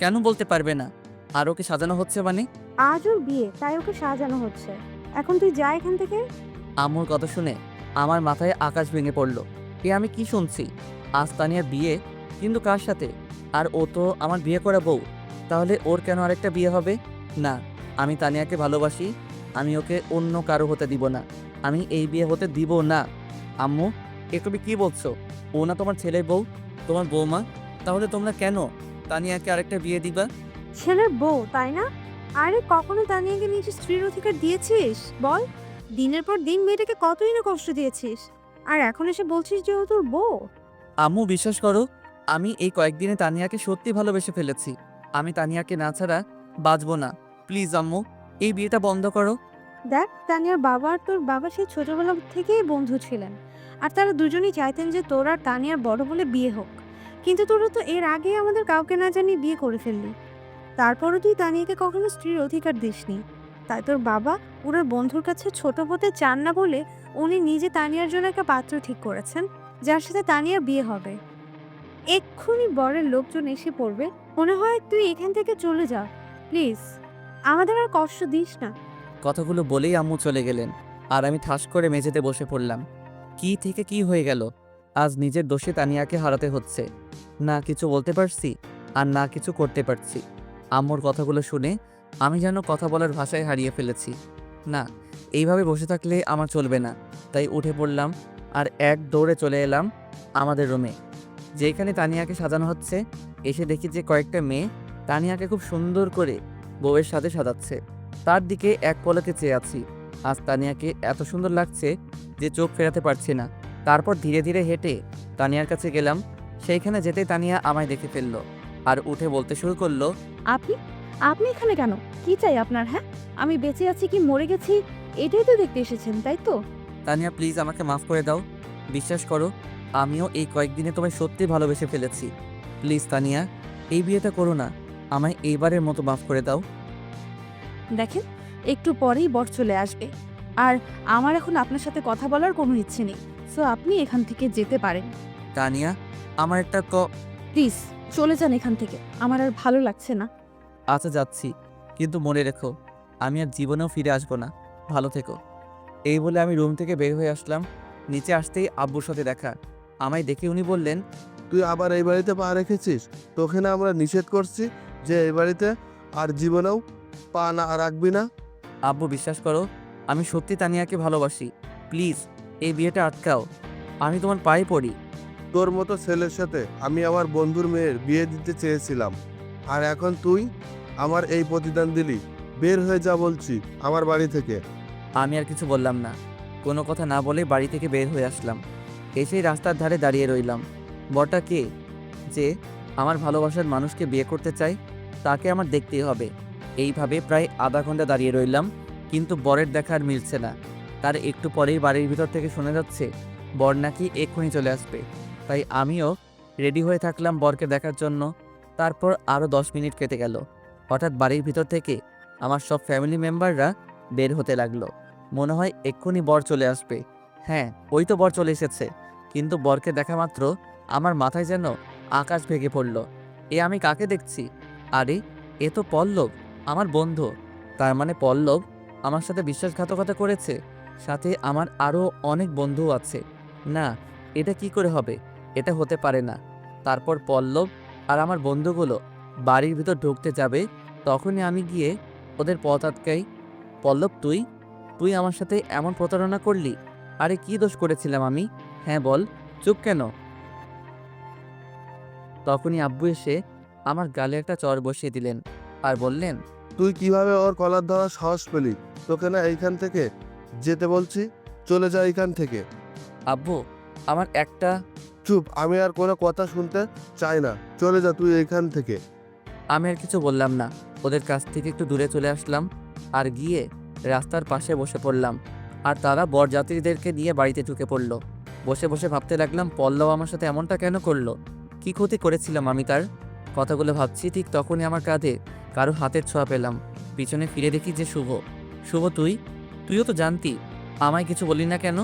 কেন বলতে পারবে না? আর ওকে সাজানো হচ্ছে মানে? আজ ওর বিয়ে, তাই ওকে সাজানো হচ্ছে। এখন তুই যা এখান থেকে। আম্মুর কথা শুনে আমার মাথায় আকাশ ভেঙে পড়ল। এ আমি কি শুনছি? আজ তানিয়ার বিয়ে, কিন্তু কার সাথে? আর ও তো আমার বিয়ে করা বউ, তাহলে ওর কেন আরেকটা বিয়ে হবে? না, আমি তানিয়াকে ভালোবাসি, আমি ওকে অন্য কারো হতে দিব না, আমি এই বিয়ে হতে দিব না। আম্মু, এ তুমি কি বলছো? ও না তোমার ছেলের বউ, তোমার বৌমা, তাহলে তোমরা কেন তানিয়াকে আরেকটা বিয়ে দিবা? ছেলের বউ, তাই না? আরে কখনো তানিয়াকে নিজের স্ত্রীর অধিকার দিয়েছিস বল? দিনের পর দিন মেয়েটাকে কতই না কষ্ট দিয়েছিস, আর এখন এসে বলছিস যে ও তোর বউ? আম্মু বিশ্বাস করো, আমি এই কয়েকদিনে তানিয়াকে সত্যি ভালোবেসে ফেলেছি। আমি তানিয়াকে না ছাড়া বাঁচবো না। প্লিজ আম্মু, এই বিয়েটা বন্ধ করো। দেখ, তানিয়ার বাবা আর তোর বাবা সেই ছোটবেলা থেকেই বন্ধু ছিলেন, আর তারা দুজনেই চাইতেন যে তোর আর তানিয়ার বড় বলে বিয়ে হোক। কিন্তু তোরা তো এর আগেই আমাদের কাউকে না জানিয়ে বিয়ে করে ফেললি। তারপরও তুই তানিয়াকে কখনো স্ত্রীর অধিকার দিসনি। তাই তোর বাবা ওনার বন্ধুর কাছে ছোট হতে চান না বলে উনি নিজে তানিয়ার জন্য একটা পাত্র ঠিক করেছেন, যার সাথে তানিয়ার বিয়ে হবে। এক্ষুনি বরের লোকজন এসে পড়বে, মনে হয় তুই এখান থেকে চলে যা প্লিজ, আমাদের আর কষ্ট দিস না। কথাগুলো বলেই আম্মু চলে গেলেন আর আমি ঠাস করে মেঝেতে বসে পড়লাম। কি থেকে কি হয়ে গেল? আজ নিজের দোষে তানিয়াকে হারাতে হচ্ছে। না কিছু বলতে পারছি আর না কিছু করতে পারছি। আম্মুর কথাগুলো শুনে আমি যেন কথা বলার ভাষায় হারিয়ে ফেলেছি। না, এইভাবে বসে থাকলে আমার চলবে না। তাই উঠে পড়লাম আর এক দৌড়ে চলে এলাম আমাদের রুমে, যেখানে তানিয়াকে সাজানো হচ্ছে। এসে দেখি যে কয়েকটা মেয়ে তানিয়াকে খুব সুন্দর করে বউয়ের সাথে সাজাচ্ছে। তার দিকে এক পলকে চেয়ে আছি। আজ তানিয়াকে এত সুন্দর লাগছে যে চোখ ফেরাতে পারছি না। তারপর ধীরে ধীরে হেঁটে তানিয়ার কাছে গেলাম। সেইখানে যেতেই তানিয়া আমায় দেখে ফেললো আর উঠে বলতে শুরু করলো, আপনি আপনি এখানে কেন? কি চাই আপনার? হ্যাঁ, আমি বেঁচে আছি কি মরে গেছি এটাই তো দেখতে এসেছেন, তাই তো? তানিয়া প্লিজ আমাকে মাফ করে দাও। বিশ্বাস করো, আমিও এই কয়েকদিনে তোমায় সত্যি ভালোবেসে ফেলেছি। প্লিজ তানিয়া, এই বিয়েটা করো না। আমায় এইবারের মতো মাফ করে দাও। দেখেন, একটু পরেই বর চলে আসবে, আর আমার এখন আপনার সাথে কথা বলার কোনো ইচ্ছে নেই। সো আপনি এখান থেকে যেতে পারেন। তানিয়া, আমার একটা প্লিজ চলে যান এখান থেকে, আমার আর ভালো লাগছে না। আচ্ছা যাচ্ছি, কিন্তু মনে রেখো আমি আর জীবনেও ফিরে আসবো না। ভালো থেকো। এই বলে আমি রুম থেকে বের হয়ে আসলাম। নিচে আসতেই আব্বুর সাথে দেখা। আমায় দেখে উনি বললেন, তুই আবার এই বাড়িতে পা রেখেছিস? তোকে না আমরা নিষেধ করছি যে এই বাড়িতে আর জীবনেও পা না রাখবি না? আব্বু বিশ্বাস করো, আমি সত্যি তানিয়াকে ভালোবাসি। প্লিজ এই বিয়েটা আটকাও। আমি তোমার পায়ে পড়ি। তোর মতো ছেলের সাথে আমি আমার বন্ধুর মেয়ের বিয়ে দিতে চেয়েছিলাম, আর এখন তুই আমার এই প্রতিদান দিলি। বের হয়ে যা বলছি আমার বাড়ি থেকে। আমি আর কিছু বললাম না। কোনো কথা না বলে বাড়ি থেকে বের হয়ে আসলাম। এসেই রাস্তার ধারে দাঁড়িয়ে রইলাম। বরটা কে যে আমার ভালোবাসার মানুষকে বিয়ে করতে চায়? তাকে আমার দেখতেই হবে। এইভাবে প্রায় আধা ঘন্টা দাঁড়িয়ে রইলাম, কিন্তু বরের দেখা আর মিলছে না। তার একটু পরেই বাড়ির ভিতর থেকে শোনা যাচ্ছে বর নাকি এক্ষুনি চলে আসবে। তাই আমিও রেডি হয়ে থাকলাম বরকে দেখার জন্য। তারপর আরও 10 মিনিট কেটে গেল। হঠাৎ বাড়ির ভিতর থেকে আমার সব ফ্যামিলি মেম্বাররা বের হতে লাগলো। মনে হয় এক্ষুনি বর চলে আসবে। হ্যাঁ, ওই তো বর চলে এসেছে। কিন্তু বরকে দেখা মাত্র আমার মাথায় যেন আকাশ ভেঙে পড়ল। এ আমি কাকে দেখছি? আরে এ তো পল্লব, আমার বন্ধু। তার মানে পল্লব আমার সাথে বিশ্বাসঘাতকতা করেছে। সাথে আমার আরও অনেক বন্ধুও আছে। না, এটা কি করে হবে? এটা হতে পারে না। তারপর পল্লব আর আমার বন্ধুগুলো বাড়ির ভিতর ঢুকতে যাবে, তখনই আমি গিয়ে ওদের পথ আটকাই। পল্লব, তুই তুই আমার সাথে এমন প্রতারণা করলি? আরে কি দোষ করেছিলাম আমি? হ্যাঁ বল, চুপ কেন? তখনই আব্বু এসে আমার গালে একটা চড় বসিয়ে দিলেন আর বললেন, তুই কিভাবে ওর কলার ধরার সাহস পেলি? তোকে না এইখান থেকে যেতে বলছি, চলে যা এইখান থেকে। আব্বু আমার একটা চুপ, আমি আর কোনো কথা শুনতে চাই না। চলে যা তুই এইখান থেকে। আমি আর কিছু বললাম না। ওদের কাছ থেকে একটু দূরে চলে আসলাম আর গিয়ে রাস্তার পাশে বসে পড়লাম। আর তারা বরযাত্রীদেরকে নিয়ে বাড়িতে ঢুকে পড়ল। বসে বসে ভাবতে লাগলাম পল্লব আমার সাথে এমনটা কেন করলো? কি ক্ষতি করেছিলাম আমি তার? কথাগুলো ভাবছি, ঠিক তখনই আমার কাঁধে কারো হাতের ছোঁয়া পেলাম। পিছনে ফিরে দেখি যে শুভ। শুভ, তুইও তো জানতি, আমায় কিছু বললি না কেন?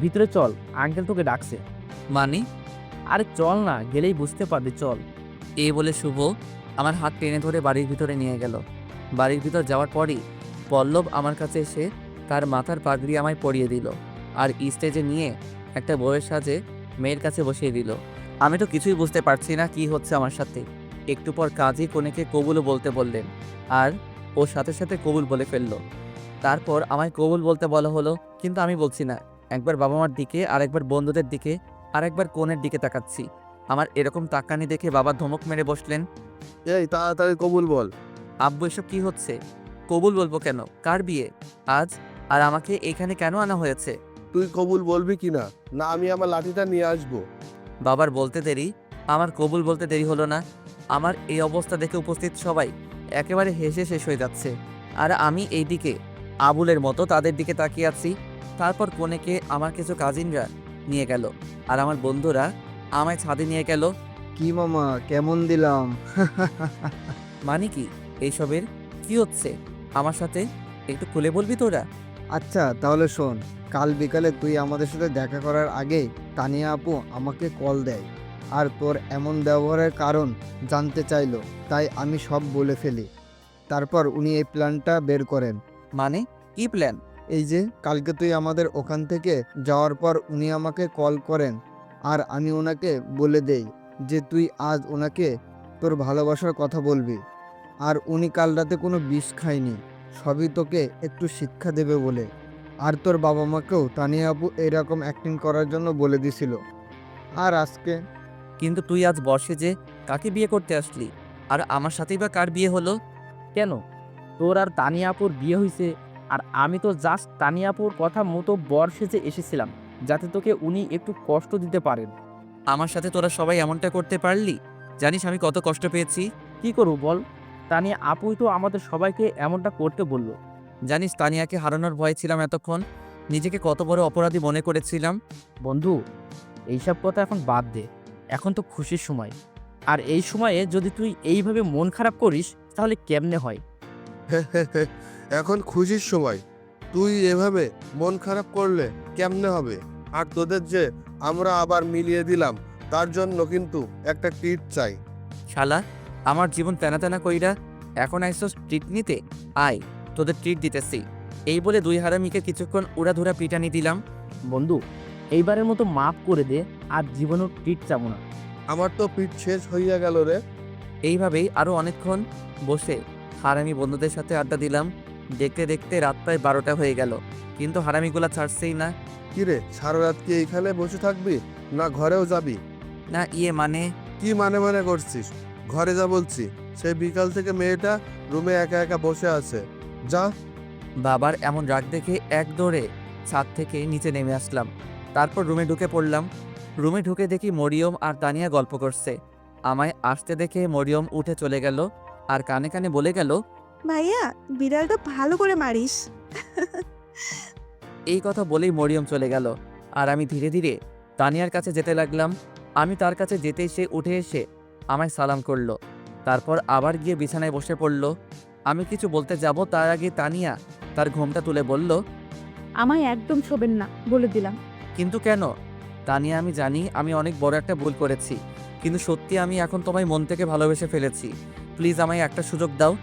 ভিতরে চল, আঙ্কেল তোকে ডাকছে। মানে? আরে চল না, গেলেই বুঝতে পারবি, চল। এই বলে শুভ আমার হাত টেনে ধরে বাড়ির ভিতরে নিয়ে গেল। বাড়ির ভিতর যাওয়ার পরই পল্লব আমার কাছে এসে তার মাথার পাগড়ি আমায় পরিয়ে দিল আর স্টেজে নিয়ে একটা বউয়ের সাজে মেয়ের কাছে বসিয়ে দিল। আমি তো কিছুই বুঝতে পারছি না কি হচ্ছে আমার সাথে। একটু পর কাজী কনেকে কবুলও বলতে বললেন আর ওর সাথে সাথে কবুল বলে ফেললো। তারপর আমায় কবুল বলতে বলা হলো, কিন্তু আমি বলছি না। একবার বাবা মার দিকে, আর একবার বন্ধুদের দিকে, আর একবার কনের দিকে তাকাচ্ছি। আমার এরকম তাকানি দেখে বাবা ধমক মেরে বসলেন। এই তাড়াতাড়ি কবুল বল। আব্বু, এসব কি হচ্ছে? কবুল বলবো কেন? কার বিয়ে আজ? আর আমাকে এখানে কেন আনা হয়েছে? তুই কবুল বলবি কি না? না আমি আমার লাঠিটা নিয়ে আসবো। বাবার বলতে দেরি, আমার কবুল বলতে দেরি হলো না। আমার এই অবস্থা দেখে উপস্থিত সবাই একেবারে হেসে শেষ হয়ে যাচ্ছে। আর আমি এইদিকে আবুলের মতো তাদের দিকে তাকিয়ে আছি। তারপর কনেকে আমার কিছু কাজিনরা নিয়ে গেল আর আমার বন্ধুরা আমায় ছাদে নিয়ে গেল। কি মামা, কেমন দিলাম? মানে কি এইসবের? কি হচ্ছে আমার সাথে? একটু খুলে বলবি তোরা? আচ্ছা তাহলে শোন, কাল বিকালে তুই আমাদের সাথে দেখা করার আগেই তানিয়া আপু আমাকে কল দেয় আর তোর এমন ব্যবহারের কারণ জানতে চাইলো, তাই আমি সব বলে ফেলি। তারপর উনি এই প্ল্যানটা বের করেন। মানে কি প্ল্যান? এই যে কালকে তুই আমাদের ওখান থেকে যাওয়ার পর উনি আমাকে কল করেন, আর আমি ওনাকে বলে দেই যে তুই আজ ওনাকে তোর ভালোবাসার কথা বলবি। আর উনি কাল রাতে কোনো বিষ খায়নি, সবই তোকে একটু শিক্ষা দেবে বলে। আর তোর বাবা মাকেও তানিয়া আপু এরকম অ্যাক্টিং করার জন্য বলে দিছিল। আর আজকে কিন্তু তুই আজ বর্ষে যে কাকে বিয়ে করতে আসলি? আর আমার সাথেই বা কার বিয়ে হলো? কেন, তোর আর তানিয়া আপুর বিয়ে হয়েছে, আর আমি তো জাস্ট তানিয়া আপুর কথা মতো বর সেজে এসেছিলাম, যাতে তোকে উনি একটু কষ্ট দিতে পারেন। আমার সাথে তোরা সবাই এমনটা করতে পারলি? জানিস আমি কত কষ্ট পেয়েছি? কি করবো বল, তানিয়া আপুই তো আমাদের সবাইকে এমনটা করতে বলল। জানিস তানিয়াকে হারানোর ভয়ে ছিলাম এতক্ষণ, নিজেকে কত বড় অপরাধী মনে করেছিলাম। বন্ধু, এইসব কথা এখন বাদ দে, এখন তো খুশির সময়। আর এই সময়ে যদি তুই এইভাবে মন খারাপ করিস তাহলে কেমনে হয়? এখন খুশির সময়, তুই এভাবে মন খারাপ করলে কেমনে হবে? আর তোদের যে আমরা আবার মিলিয়ে দিলাম, তার জন্য কিন্তু একটা ট্রিট চাই। শালা, আমার জীবন তেনা তেনা কইরা এখন আইসোস ট্রিট নিতে? আয়, তোদের ট্রিট দিতেছি। এই বলে দুই হারামিকে কিছুক্ষণ উড়াধুরা পিটানি দিলাম। বন্ধু, এইবারের মতো মাফ করে দে, আর জীবনেও ট্রিট চাবো না। আমার তো পিঠ শেষ হইয়া গেল রে। এইভাবেই আরও অনেকক্ষণ বসে হারামি বন্ধুদের সাথে আড্ডা দিলাম। দেখতে দেখতে রাত প্রায় 12টা হয়ে গেল, কিন্তু হারামিগুলা ছাড়ছেই না। কিরে, সারা রাত কি এইখানে বসে থাকবি, না ঘরেও যাবি? না মানে কি মানে করছিস? ঘরে যা বলছি। সেই বিকাল থেকে মেয়েটা রুমে একা একা বসে আছে, যা। বাবার এমন রাগ দেখে এক দৌড়ে ছাদ থেকে নিচে নেমে আসলাম। তারপর রুমে ঢুকে পড়লাম। রুমে ঢুকে দেখি মরিয়ম আর তানিয়া গল্প করছে। আমায় আসতে দেখে মরিয়ম উঠে চলে গেল আর কানে কানে বলে গেল, ভাইয়া, বিড়ালটা ভালো করে মারিস। এই কথা বলেই মরিয়ম চলে গেল। আর আমি ধীরে ধীরে তানিয়ার কাছে যেতে লাগলাম। আমি তার কাছে যেতেই সে উঠে এসে আমায় সালাম করলো, তারপর আবার গিয়ে বিছানায় বসে পড়ল। আমি কিছু বলতে যাব তার আগে তানিয়া তার ঘোমটা তুলে বলল, আমায় একদম শোবেন না বলে দিলাম। কিন্তু কেন? তানিয়া, আমি জানি আমি অনেক বড় একটা ভুল করেছি, কিন্তু সত্যি আমি এখন তোমায় মন থেকে ভালোবেসে ফেলেছি। প্লিজ আমায় একটা সুযোগ দাও,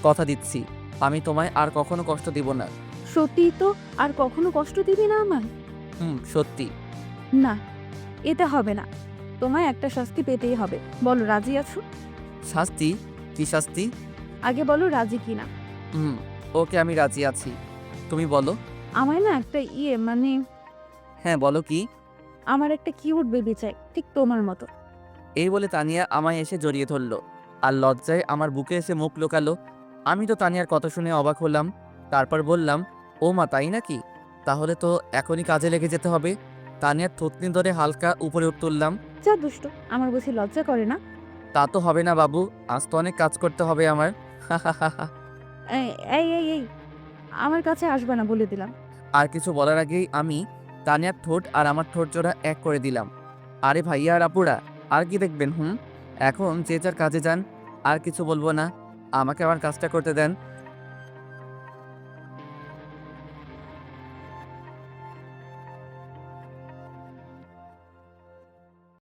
কথা দিচ্ছি আমি তোমায় আর কখনো কষ্ট দিব না। সত্যিই তো? আর কখনো কষ্ট দিবি না আমায়? সত্যি। না, এটা হবে না। তোমায় একটা শাস্তি পেতেই হবে। বলো রাজি আছো? শাস্তি? কি শাস্তি? আগে বলো রাজি কিনা। ওকে, আমি রাজি আছি, তুমি বলো। আমায় না একটা মানে হ্যাঁ বলো কি? আমার একটা কিউট বেবি চাই, ঠিক তোমার মতো। এই বলে তানিয়া আমায় এসে জড়িয়ে ধরলো আর লজ্জায় আমার বুকে এসে মুখ লুকালো। আমি তো তানিয়ার কথা শুনে অবাক হলাম। তারপর বললাম, ও মা, তাই নাকি? তাহলে তো এখনই কাজে লেগে যেতে হবে। তানিয়ার থুতনি ধরে হালকা উপরে তুললাম। যা দুষ্ট, আমার বুঝি লজ্জা করে না? তা তো হবে না বাবু, আজ তো অনেক কাজ করতে হবে আমার। এই এই এই এই, আমার কাছে আসবে না বলে দিলাম। আর কিছু বলার আগেই আমি তানিয়ার ঠোঁট আর আমার ঠোঁট জোড়া এক করে দিলাম। আরে ভাইয়া আর আপুরা, আর কি দেখবেন? এখন যে যার কাজে যান, আর কিছু বলবো না। আমাকে আমার কাজটা করতে দেন।